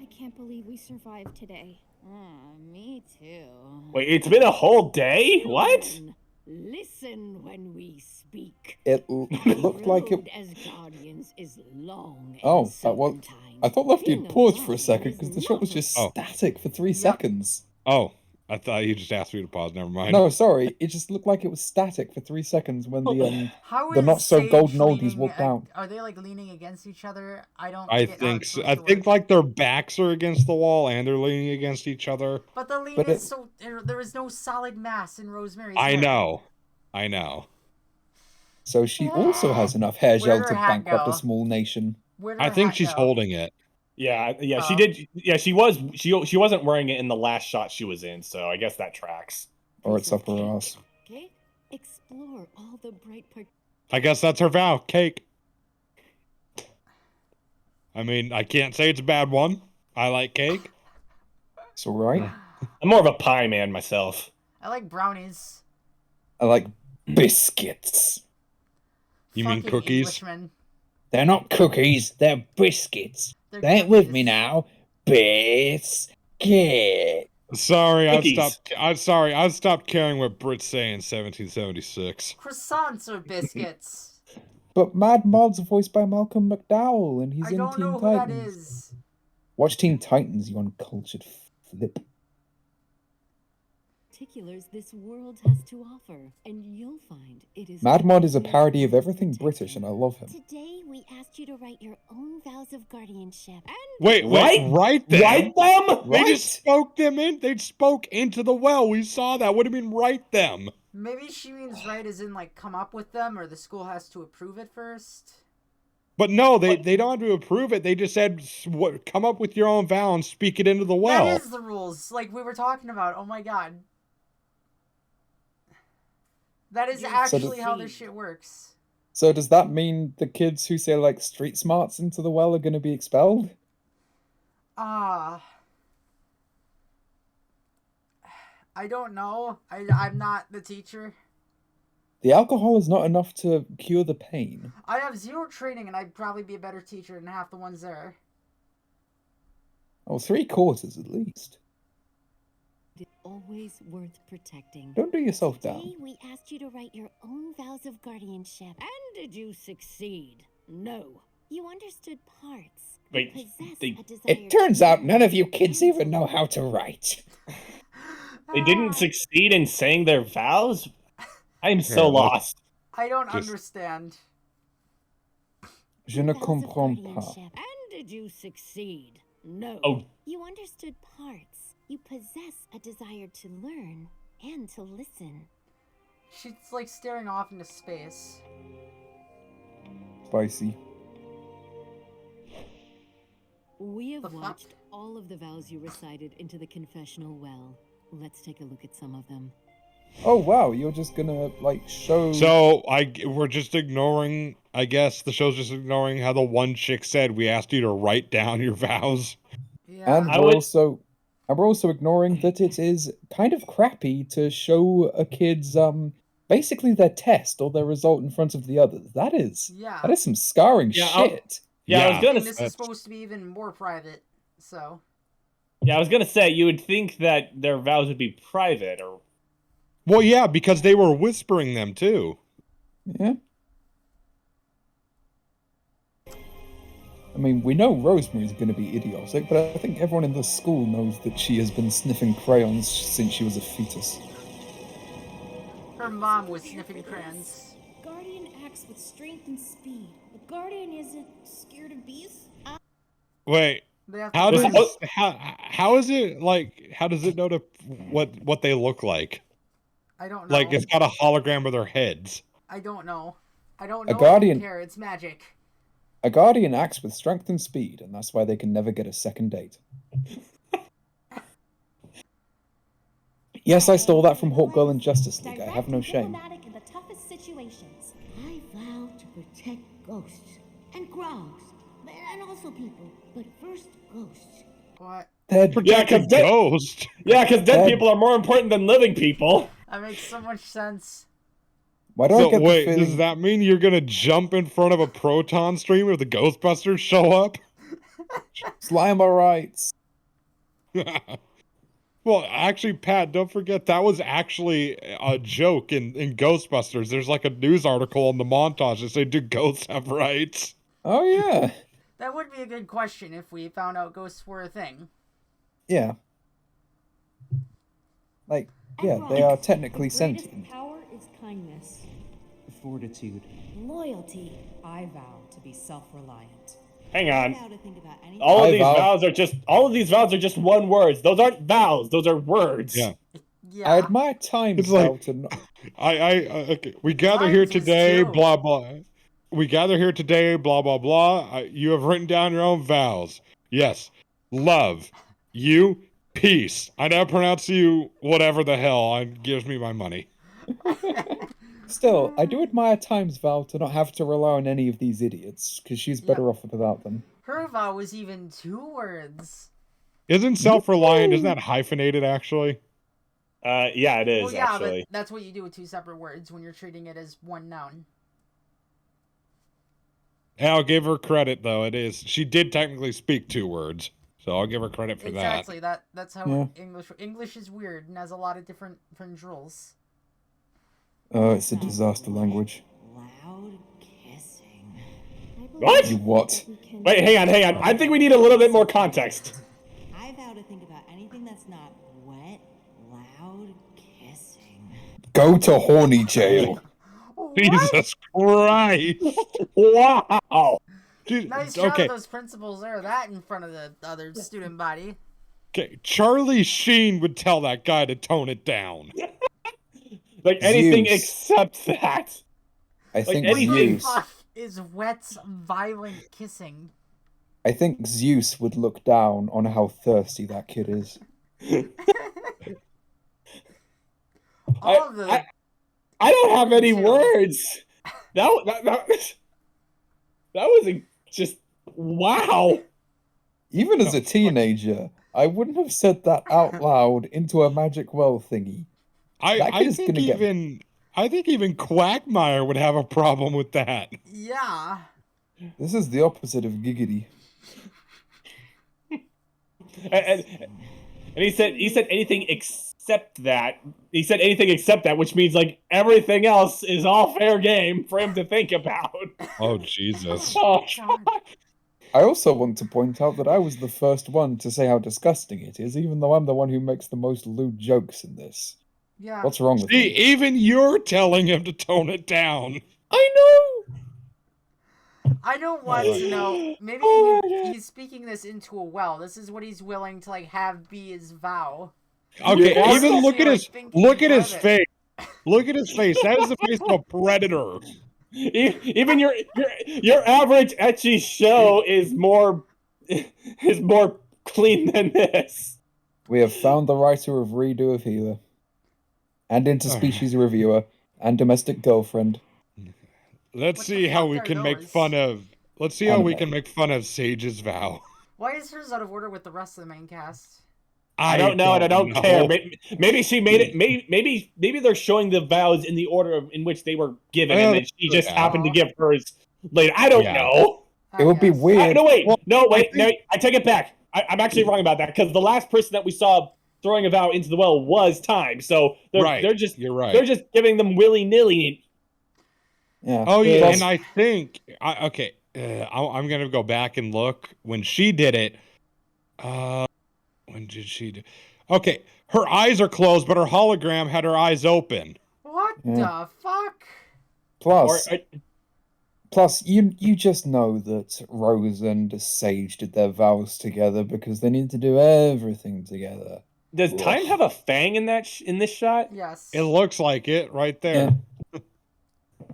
I can't believe we survived today. Me too. Wait, it's been a whole day? What? Listen when we speak. It looked like it. Road as guardians is long and Oh, that was. I thought Lefty had paused for a second because the shot was just Oh. static for 3 seconds. Oh, I thought you just asked me to pause. Never mind. No, sorry. It just looked like it was static for 3 seconds when the How the is not so Sage golden oldies leaning walked ag- out. Are they like leaning against each other? I don't. I get how think it's so. supposed I to think work. like their backs are against the wall and they're leaning against each other. But the lean But is so. There is no solid mass in Rosemary's. I hair. know. I know. So she also has enough hair Where'd gel her to hat bankrupt go? a small nation. Where did I her think hat she's go? holding it. Yeah, she Oh. did. Yeah, she was. She wasn't wearing it in the last shot she was in, so I guess that tracks. Or it's up her ass. Okay? Explore all the bright I guess that's her vow. Cake. I mean, I can't say it's a bad one. I like cake. It's alright. I'm more of a pie man myself. I like brownies. I like biscuits. You mean Fucking cookies? Englishmen. They're not cookies, they're biscuits. They're Say it with cookies. me now. Biscuit. Sorry, Cookies. I've stopped caring what Brits say in 1776. Croissants or biscuits. But Mad Mod's voiced by Malcolm McDowell, and he's I in don't Teen know who that Titans. is. Watch Teen Titans, you uncultured flip. particulars this world has to offer, and you'll find it is. Mad Mod is a parody of everything British, and I love him. Today, we asked you to write your own vows of guardianship. Wait, write them? Write them? They just spoke them in. They spoke into the well. We saw that. What do you mean write them? Maybe she means right as in like come up with them, or the school has to approve it first. But no, they don't have to approve it. They just said, come up with your own vow and speak it into the well. That is the rules, like we were talking about. Oh my god. That is You actually how this succeed. shit works. So does that mean the kids who say like street smarts into the well are going to be expelled? Ah. I don't know. I'm not the teacher. The alcohol is not enough to cure the pain. I have 0 training, and I'd probably be a better teacher than half the ones there. Oh, 3/4 at least. It's always worth protecting. Don't do yourself Today, down. we asked you to write your own vows of guardianship. And did you succeed? No. You understood parts. Wait, It turns out none of you kids even know how to write. They didn't succeed in saying their vows? I'm so lost. I don't understand. Je ne comprends pas. And did you succeed? No. Oh. You understood parts. You possess a desire to learn and to listen. She's like staring off into space. Spicy. We have watched all of the vows you recited into the confessional well. Let's take a look at some of them. Oh wow, you're just gonna like show. So we're just ignoring. I guess the show's just ignoring how the one chick said we asked you to write down your vows. Yeah. And we're also ignoring that it is kind of crappy to show a kid's basically their test or their result in front of the others. That is some scarring shit. I was gonna. And this is supposed to be even more private, so. Yeah, I was gonna say you would think that their vows would be private, or. Well, yeah, because they were whispering them too. Yeah. I mean, we know Rosemary's going to be idiotic, but I think everyone in the school knows that she has been sniffing crayons since she was a fetus. Her mom was sniffing crayons. Guardian acts with strength and speed. The Guardian isn't scared of bees. Wait, how is it like? How does it know what they look like? I don't know. Like it's got a hologram of their heads. I don't know. I don't A know. Guardian- I don't care. It's magic. A Guardian acts with strength and speed, and that's why they can never get a second date. Yes, I stole that from Hawk Girl and Justice League. I have no shame. In the toughest situations. I vow to protect ghosts and grogs, and also people. But first, ghosts. What? Dead. Yeah, because ghost. Yeah, because dead people are more important than living people. That makes so much sense. Why do I So get wait, the feeling... does that mean you're gonna jump in front of a proton stream if the Ghostbusters show up? Slime rights. Well, actually, Pat, don't forget that was actually a joke in Ghostbusters. There's like a news article in the montage that said, "Do ghosts have rights?" Oh yeah. That would be a good question if we found out ghosts were a thing. Yeah. Like, yeah, they are technically sentient. Power is kindness. Fortitude. Loyalty. I vow to be self-reliant. Hang on. I vow to think about anything. All of these vows are just one words. Those aren't vows. Those are words. Yeah. Yeah. I admire times It's like- vow to not... Okay. We gather here Times is today, two. blah blah. We gather here today, blah blah blah. You have written down your own vows. Yes, love you, peace. I now pronounce you whatever the hell. Gives me my money. Still, I do admire Time's vow to not have to rely on any of these idiots, because she's better off without them. Her vow was even 2 words. Isn't self-reliant? Isn't that hyphenated actually? Yeah, it is Well, yeah, actually. but that's what you do with 2 separate words when you're treating it as one noun. And I'll give her credit though. It is she did technically speak 2 words, so I'll give her credit for that. Exactly. That's how English is weird and has a lot of different rules. Oh, it's a disaster language. Loud kissing. What? You what? Wait, hang on. I think we need a little bit more context. I vow to think about anything that's not wet, loud kissing. Go to horny jail. Jesus Christ! Wow. Dude, Nice job okay. of those principals there. That in front of the other student body. Okay, Charlie Sheen would tell that guy to tone it down. Like anything Zeus. except that. I think anything. Zeus. Fuck is wet's violent kissing. I think Zeus would look down on how thirsty that kid is. All of the I don't have any too. words. That was just wow. Even as a teenager, I wouldn't have said that out loud into a magic well thingy. I think even Quagmire would have a problem with that. Yeah. This is the opposite of giggity. And he said anything except that. He said anything except that, which means like everything else is all fair game for him to think about. Oh Jesus. Oh, I also want to point out that I was the first one to say how disgusting it is, even though I'm the one who makes the most lewd jokes in this. Yeah. What's wrong with See, me? even you're telling him to tone it down. I know! I don't want to know. Maybe he's speaking this into a well. This is what he's willing to like have be his vow. Okay, Yeah. even look at his Think face. Look at his face. That is the face of a predator. Even your average ecchi show is more clean than this. We have found the writer of Redo of Healer, and Interspecies Reviewer, and Domestic Girlfriend. Let's see how we can make fun of. Let's see how we can make fun of Sage's vow. Why is hers out of order with the rest of the main cast? I don't know, and I don't care. Maybe she made it. Maybe they're showing the vows in the order in which they were given, and then she just happened to give hers later. I don't know. It would be weird. No, wait. I take it back. I'm actually wrong about that because the last person that we saw throwing a vow into the well was Time. So they're just they're just giving them willy nilly. Yeah. Oh yeah, and I think I'm gonna go back and look when she did it. When did she do? Okay, her eyes are closed, but her hologram had her eyes open. What the fuck? Plus, you just know that Rose and Sage did their vows together because they need to do everything together. Does Time have a fang in in this shot? Yes. It looks like it right there. Yeah.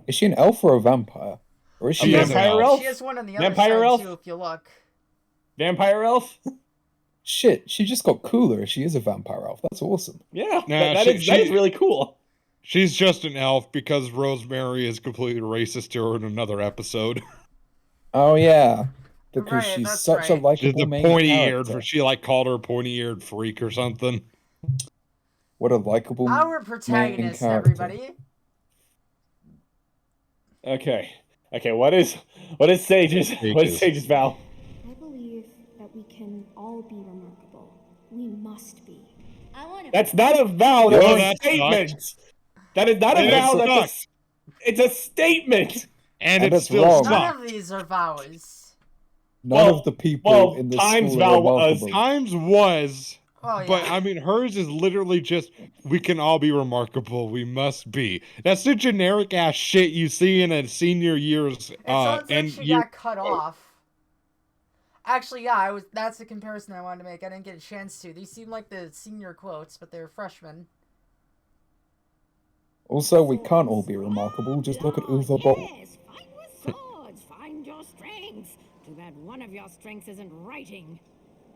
Is she an elf or a vampire? Or is she a vampire elf? She has one on the other Vampire side elf? too, if you look. Vampire elf? Shit, she just got cooler. She is a vampire elf. That's awesome. Yeah, Nah, that is really cool. She's just an elf because Rosemary is completely racist to her in another episode. Oh yeah, because Right, she's that's such a right. likable She's a main pointy-eared. character. She called her a pointy-eared freak or something. What a likable Our main protagonist, character. everybody. Okay. What is Sage's vow? I believe that we can all be remarkable. We must be. I want to. That's not a vow. Yo, That's a that statement. sucked. That is not a It vow. sucked. It's a statement. And And it it's still wrong. None sucked. of these are vows. None of the people in this Time's school vow are was- remarkable. Times was, Oh, yeah. but I mean, hers is literally just, we can all be remarkable. We must be. That's the generic ass shit you see in a senior year's. It sounds like and she year- got cut off. Actually, yeah, that's the comparison I wanted to make. I didn't get a chance to. These seem like the senior quotes, but they're freshmen. Also, we can't all be remarkable. Just look at Uwe Boll. Yes, fight with swords. Find your strengths. Too bad one of your strengths isn't writing.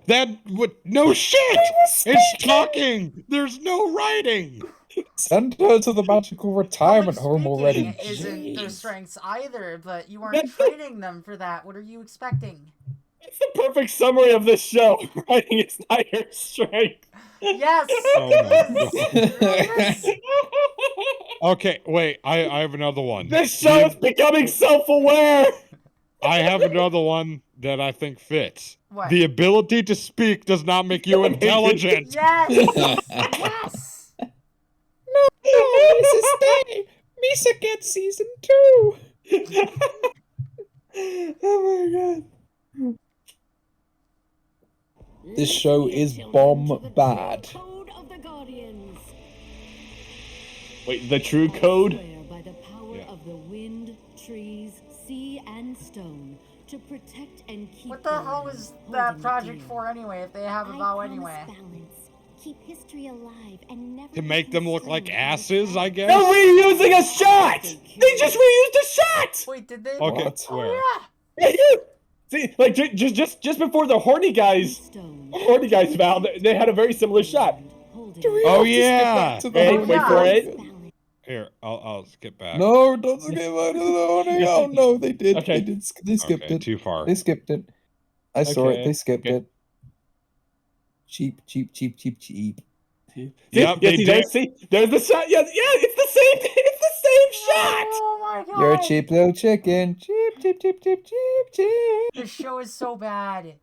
That would no shit. It's talking. There's no writing. Send her to the magical retirement home already. Speaking isn't their Jeez. strengths either, but you aren't training them for that. What are you expecting? It's the perfect summary of this show. Writing is not your strength. Yes, Oh my God. Okay, wait. I have another one. This show is becoming self-aware. I have another one that I think fits. What? The ability to speak does not make you intelligent. Yes! Yes! No, Misa, stay! Misa gets season 2! Oh my god. This show is bomb bad. Code of the Guardians. Wait, the true code? Swear by the power of the wind, trees, sea, and stone to protect and keep. What the hell is that project for anyway, if they have a vow anyway? Balance. Keep history alive and never To make them look like asses, I guess. They're reusing a shot! They just reused a shot! Wait, did they? Okay, What? where? Yeah. See, like just before the horny guys vow, they had a very similar shot. Oh yeah. Wait for it. Here, I'll skip back. No, don't skip it. Oh no, they did. Okay. They skipped Okay, it. too far. They skipped it. I saw it. They Okay, skipped okay. it. Cheap. Yep, they did. See, there's the shot. Yeah, it's the same. It's the same shot. Oh my god! You're a cheap little chicken. Cheap. This show is so bad.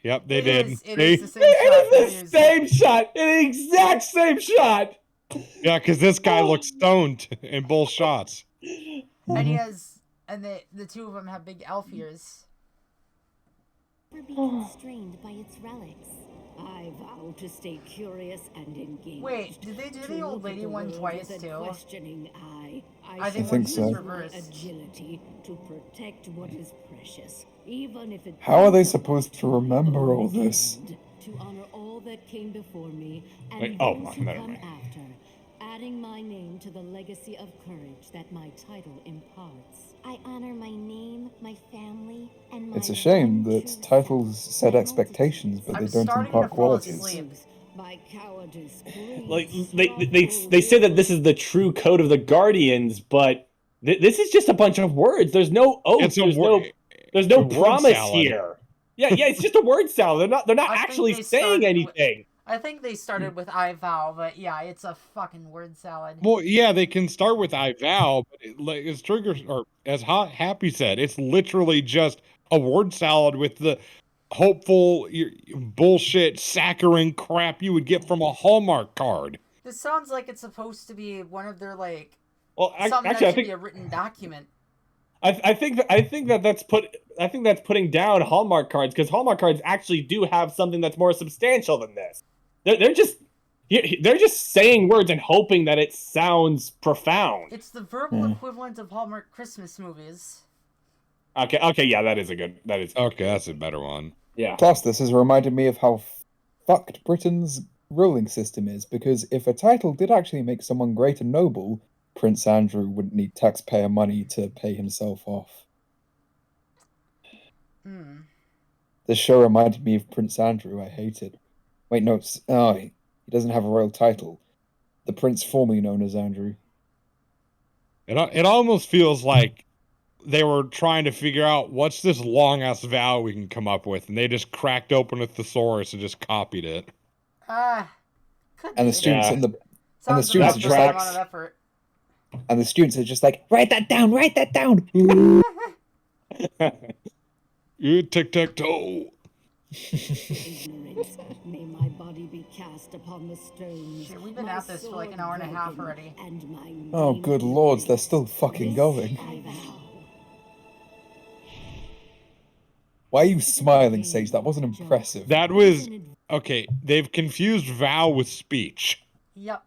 Yep, they It did. is. It See? is the same shot. It It is the is. same shot. The exact same shot. Yeah, because this guy looks stoned in both shots. And he has, and the two of them have big elf ears. Never be constrained by its relics. I vow to stay curious and engaged. Wait, did they do the old lady one twice too? Questioning eye. I think think so. use my reversed. agility to protect what is precious, even if it. How are they supposed to remember all this? To honor all that came before me and Wait, those who never come mind. after, adding my name to the legacy of courage that my title imparts. I honor my name, my family, and my. It's a shame one that true titles set expectations, but I'm they don't starting impart to fall qualities. asleep. My cowardice Like they say that this is the true code of the Guardians, but this is just a bunch of words. There's no oath. It's a There's no a word promise salad. here. Yeah, it's just a word salad. They're not I think actually they saying started with- anything. I think they started with I vow, but yeah, it's a fucking word salad. Well, yeah, they can start with I vow, but like as Trigger or as Happy said, it's literally just a word salad with the hopeful bullshit saccharine crap you would get from a Hallmark card. This sounds like it's supposed to be one of their like Well, something actually, that should be a written document. I think that's putting down Hallmark cards, because Hallmark cards actually do have something that's more substantial than this. They're just saying words and hoping that it sounds profound. It's the verbal equivalent of Hallmark Christmas movies. Okay, yeah, that is Okay, that's a better one. Yeah. Plus, this has reminded me of how fucked Britain's ruling system is, because if a title did actually make someone great and noble, Prince Andrew wouldn't need taxpayer money to pay himself off. This show reminded me of Prince Andrew. I hate it. Wait, no, he doesn't have a royal title. The prince formerly known as Andrew. It almost feels like they were trying to figure out what's this long ass vow we can come up with, and they just cracked open a thesaurus and just copied it. And the students Sounds are just like, amount of effort. and the students are just like, write that down. You tic-tac-toe. Ignorance, may my body be cast upon the stones. Shit, we've been at this for like an hour and a half already. And my Oh, good lords, they're still fucking going. I vow. Why are you smiling, Sage? That wasn't impressive. That was okay. They've confused vow with speech. Yep.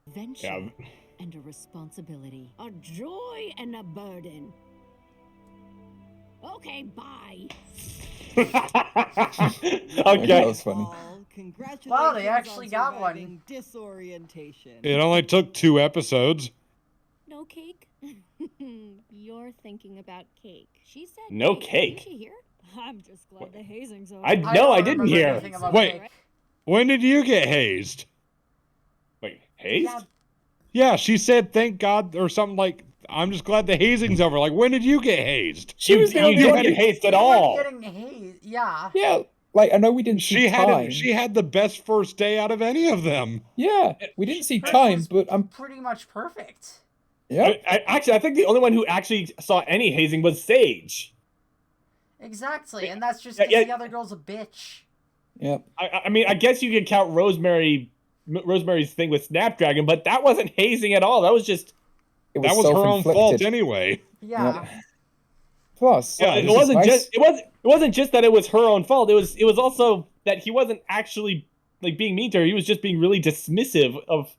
Adventure and a responsibility. A joy and a burden. Okay, bye. Okay, that was funny. Congratulations Wow, they actually on got one. surviving disorientation. It only took 2 episodes. No cake? You're thinking about cake. She said No Did cake. she hear? I'm just glad the hazing's over. I didn't remember hear. anything about Wait, cake. when did you get hazed? Wait, hazed? Yeah, Yeah, she said thank God or something like, I'm just glad the hazing's over. Like, when did you get hazed? She was the You only didn't one get who- hazed at They all. weren't getting hazed. Yeah. Yeah, like, I know we didn't see time. She had the best first day out of any of them. Yeah, we didn't see Hers time, was but I'm... pretty much perfect. Yeah. I think the only one who actually saw any hazing was Sage. Exactly, and that's just Yeah, because yeah. the other girl's a bitch. Yep. I mean, I guess you could count Rosemary's thing with Snapdragon, but that wasn't hazing at all. That was just... It That was her own fault self-inflicted. anyway. Yeah. Yep. Plus, Yeah, it this is wasn't nice. it wasn't just that it was her own fault. It was also that he wasn't actually like being mean to her. He was just being really dismissive of.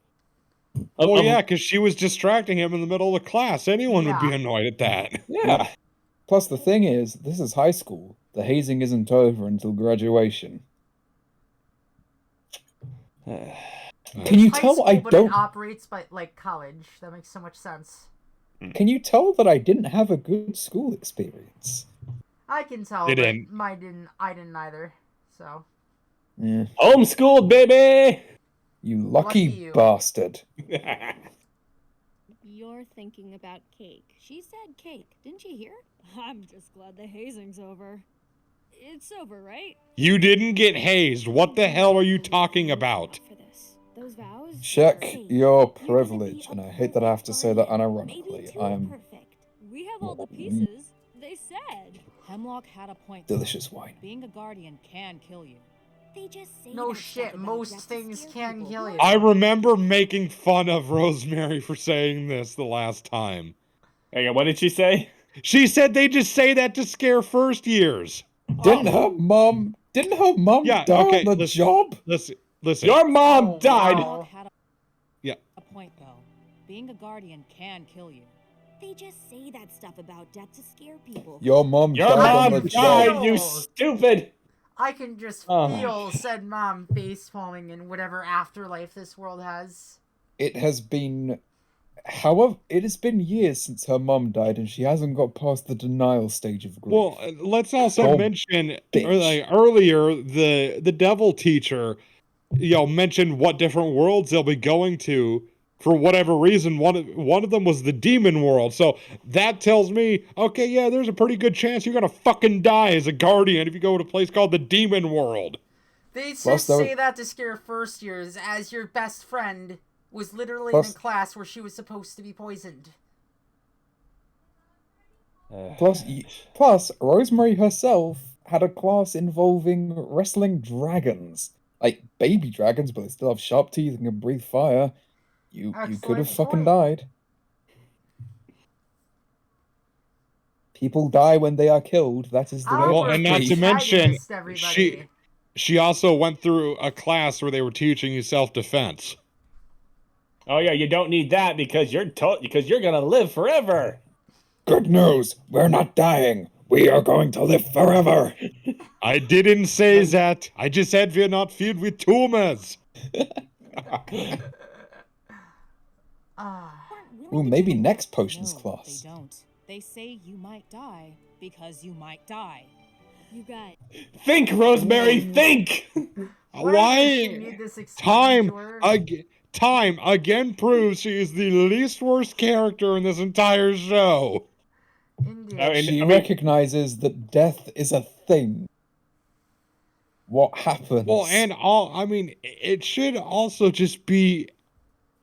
Oh yeah, because she was distracting him in the middle of the class. Anyone would be Yeah. annoyed at that. Yeah. Plus, the thing is, this is high school. The hazing isn't over until graduation. Can you High tell school, I but don't... it operates by like college. That makes so much sense. Can you tell that I didn't have a good school experience? I can tell, They but didn't. I didn't either. So Yeah. Homeschooled, baby. You lucky you. bastard. You're thinking about cake. She said cake. Didn't you hear? I'm just glad the hazing's over. It's over, right? You didn't get hazed. What the hell are you talking about? Those vows? Check are- your privilege, and I hate that I have to say that unironically. I'm We have all the pieces. They said. Hemlock had a point. delicious wine. Being a guardian can kill you. They just say No that stuff shit, about most death to things scare can people. kill you. I remember making fun of Rosemary for saying this the last time. Hang on, what did she say? She said they just say that to scare first years. Didn't her mom die on the job? Listen. Your mom died. Hemlock had Yeah. a point, though. Being a guardian can kill you. They just say that stuff about death to scare people. Your mom Your died on mom the died, job. you stupid. I can just Oh my feel said mom face palming in whatever afterlife this world has. It has been, however, it has been years since her mom died, and she hasn't got past the denial stage of grief. Well, let's also Oh, mention bitch. earlier the devil teacher, mentioned what different worlds they'll be going to for whatever reason. One of them was the demon world, so that tells me, okay, yeah, there's a pretty good chance you're gonna fucking die as a guardian if you go to a place called the demon world. They Plus, just though- say that to scare first years, as your best friend was literally Plus- in a class where she was supposed to be poisoned. Plus, Rosemary herself had a class involving wrestling dragons. Like, baby dragons, but they still have sharp teeth and can breathe fire. You could have Excellent fucking point. died. People die when they are killed. That is the way Well, it and must not be. to mention, Antagonist, everybody. she also went through a class where they were teaching you self-defense. Oh yeah, you don't need that because you're gonna live forever. Good news, we're not dying. We are going to live forever. I didn't say that. I just said we're not filled with tumors. Ooh, maybe next potions No, class. they don't. They say you might die because you might die. You guys. Think, Rosemary, think. Why does she need this explained to her? Time again proves she is the least worst character in this entire show. Indeed. She recognizes that death is a thing. What happens? Well, and it should also just be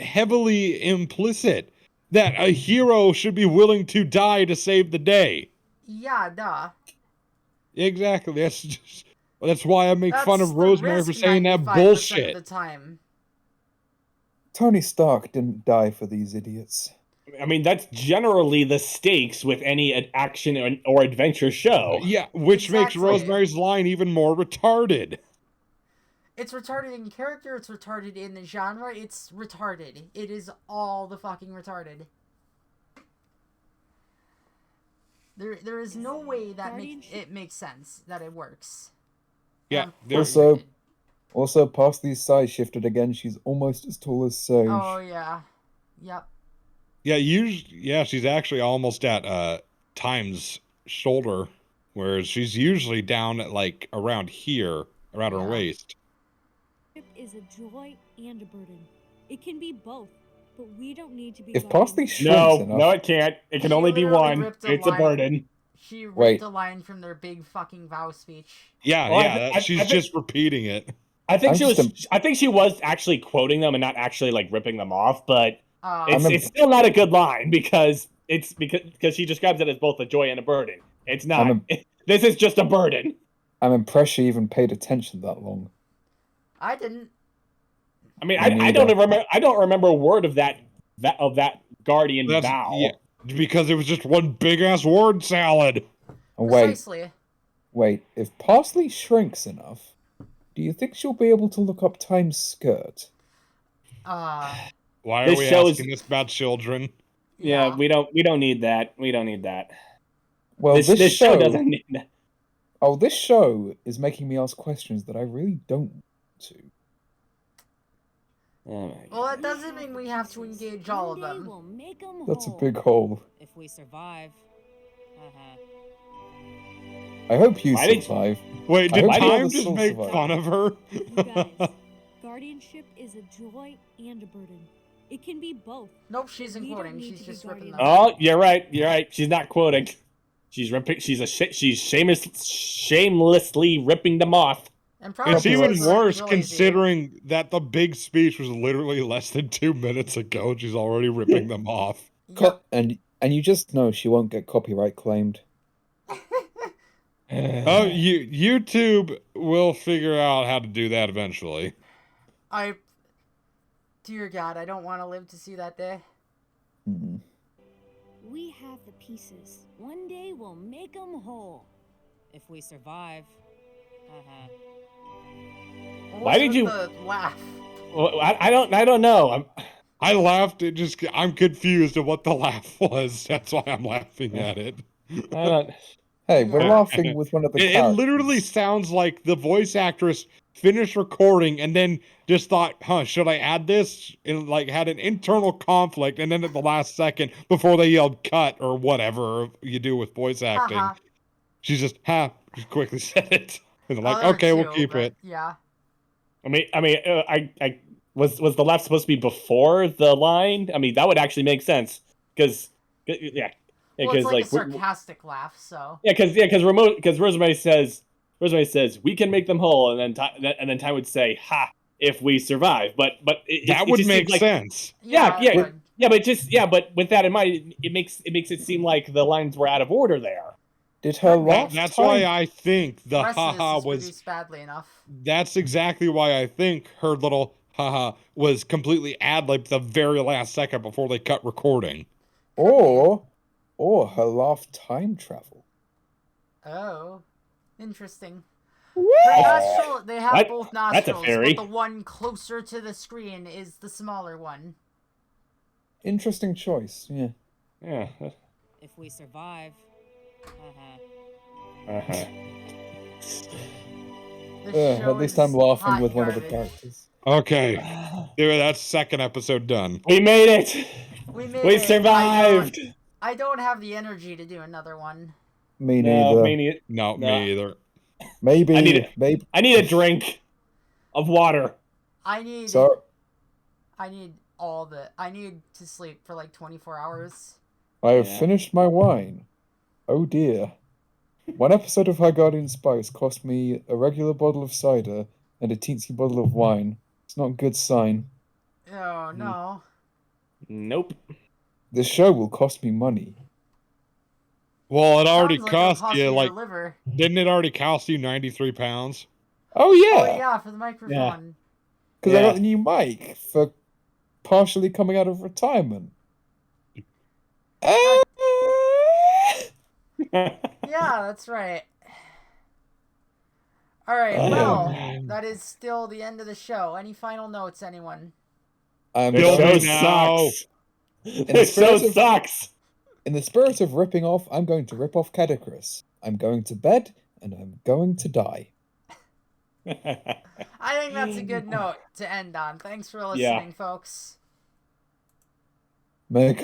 heavily implicit that a hero should be willing to die to save the day. Yeah, duh. Exactly. That's why I make fun That's of the Rosemary for risk saying that 95% bullshit. of the time. Tony Stark didn't die for these idiots. I mean, that's generally the stakes with any action or adventure show. Yeah, which makes Exactly. Rosemary's line even more retarded. It's retarded in character, it's retarded in the genre, it's retarded. It is all the fucking retarded. There is no way that it makes sense, that it works. Yeah. Also, past these size shifted again, she's almost as tall as Sage. Oh, yeah. Yep. Yeah, she's actually almost at Time's shoulder, whereas she's usually down at like around here, around her waist. Is a joy and a burden. It can be both, but we don't need to be. If Parsley shrinks enough... No, it can't. It can She only be literally one. ripped It's a line- burden. She ripped Wait. a line from their big fucking vow speech. Yeah, she's just repeating it. I think I'm I think she was actually quoting them and not actually like ripping them off, but I'm it's still not a good line because she describes it as both a joy and a burden. It's not. This is just a burden. I'm impressed she even paid attention that long. I didn't. I mean, Me I don't neither. remember. I don't remember a word of that guardian vow. Yeah, because it was just one big ass word salad. Precisely. Wait, if Parsley shrinks enough, do you think she'll be able to look up Time's skirt? Why are This we show asking this about children? Yeah, we don't need that. We don't need that. Well, this show doesn't need that. Oh, this show is making me ask questions that I really don't want to. Oh my Well, that doesn't mean we have to engage all of them. That's a big hole. If we survive. I hope you Why did- survive. Wait, I did hope the Time others just all make survive. fun of her? guardianship is a joy and a burden. It can be both. Nope, she's We don't quoting. need She's to be just ripping guardians. them. Oh, you're right. You're right. She's not quoting. She's ripping. She's shamelessly ripping them off. And It's even wasn't worse lazy. considering that the big speech was literally less than 2 minutes ago. She's already ripping them off. And you just know she won't get copyright claimed. Oh, YouTube will figure out how to do that eventually. Dear God, I don't want to live to see that day. We have the pieces. One day we'll make them whole. If we survive. Why did you laugh? Well, I don't know. I laughed. I'm confused at what the laugh was. That's why I'm laughing at it. Hey, we're laughing with one of the It characters. literally sounds like the voice actress finished recording and then just thought, should I add this? And like had an internal conflict, and then at the last second, before they yelled cut or whatever you do with voice acting, she just quickly said it. And they're like, okay, we'll keep it. Yeah. I was the laugh supposed to be before the line? I mean, that would actually make sense because Well, it's like a sarcastic laugh, so. Because Rosemary says we can make them whole, and then Ty would say ha if we survive. But that would make sense. But with that in mind, it makes it seem like the lines were out of order there. Did her laugh? That's why I think the rest haha of this is was produced badly enough. That's exactly why I think her little haha was completely ad-libbed the very last second before they cut recording. Or her laugh time travel. Oh, interesting. Her nostril, they have both nostrils, but the one closer to the screen is the smaller one. Interesting choice, yeah. Yeah. If we survive. At least I'm laughing with one of the characters. Okay. Dude, that's second episode done. We made it! We survived! I don't have the energy to do another one. Me neither. No, me either. Maybe. I need a drink of water. I need to sleep for like 24 hours. I have finished my wine. Oh dear. One episode of High Guardian Spice cost me a regular bottle of cider and a teensy bottle of wine. It's not a good sign. Oh, no. Nope. This show will cost me money. Well, it already Sounds like it'll cost cost you, me like, your liver. didn't it already cost you 93 pounds? Oh, yeah. Oh, yeah, for the microphone. Because I got the new mic for partially coming out of retirement. Yeah, that's right. All right, well, that is still the end of the show. Any final notes, anyone? This show sucks. This show sucks. In the spirit of ripping off, I'm going to rip off Cadicrus. I'm going to bed, and I'm going to die. I think that's a good note to end on. Thanks for listening, folks. Make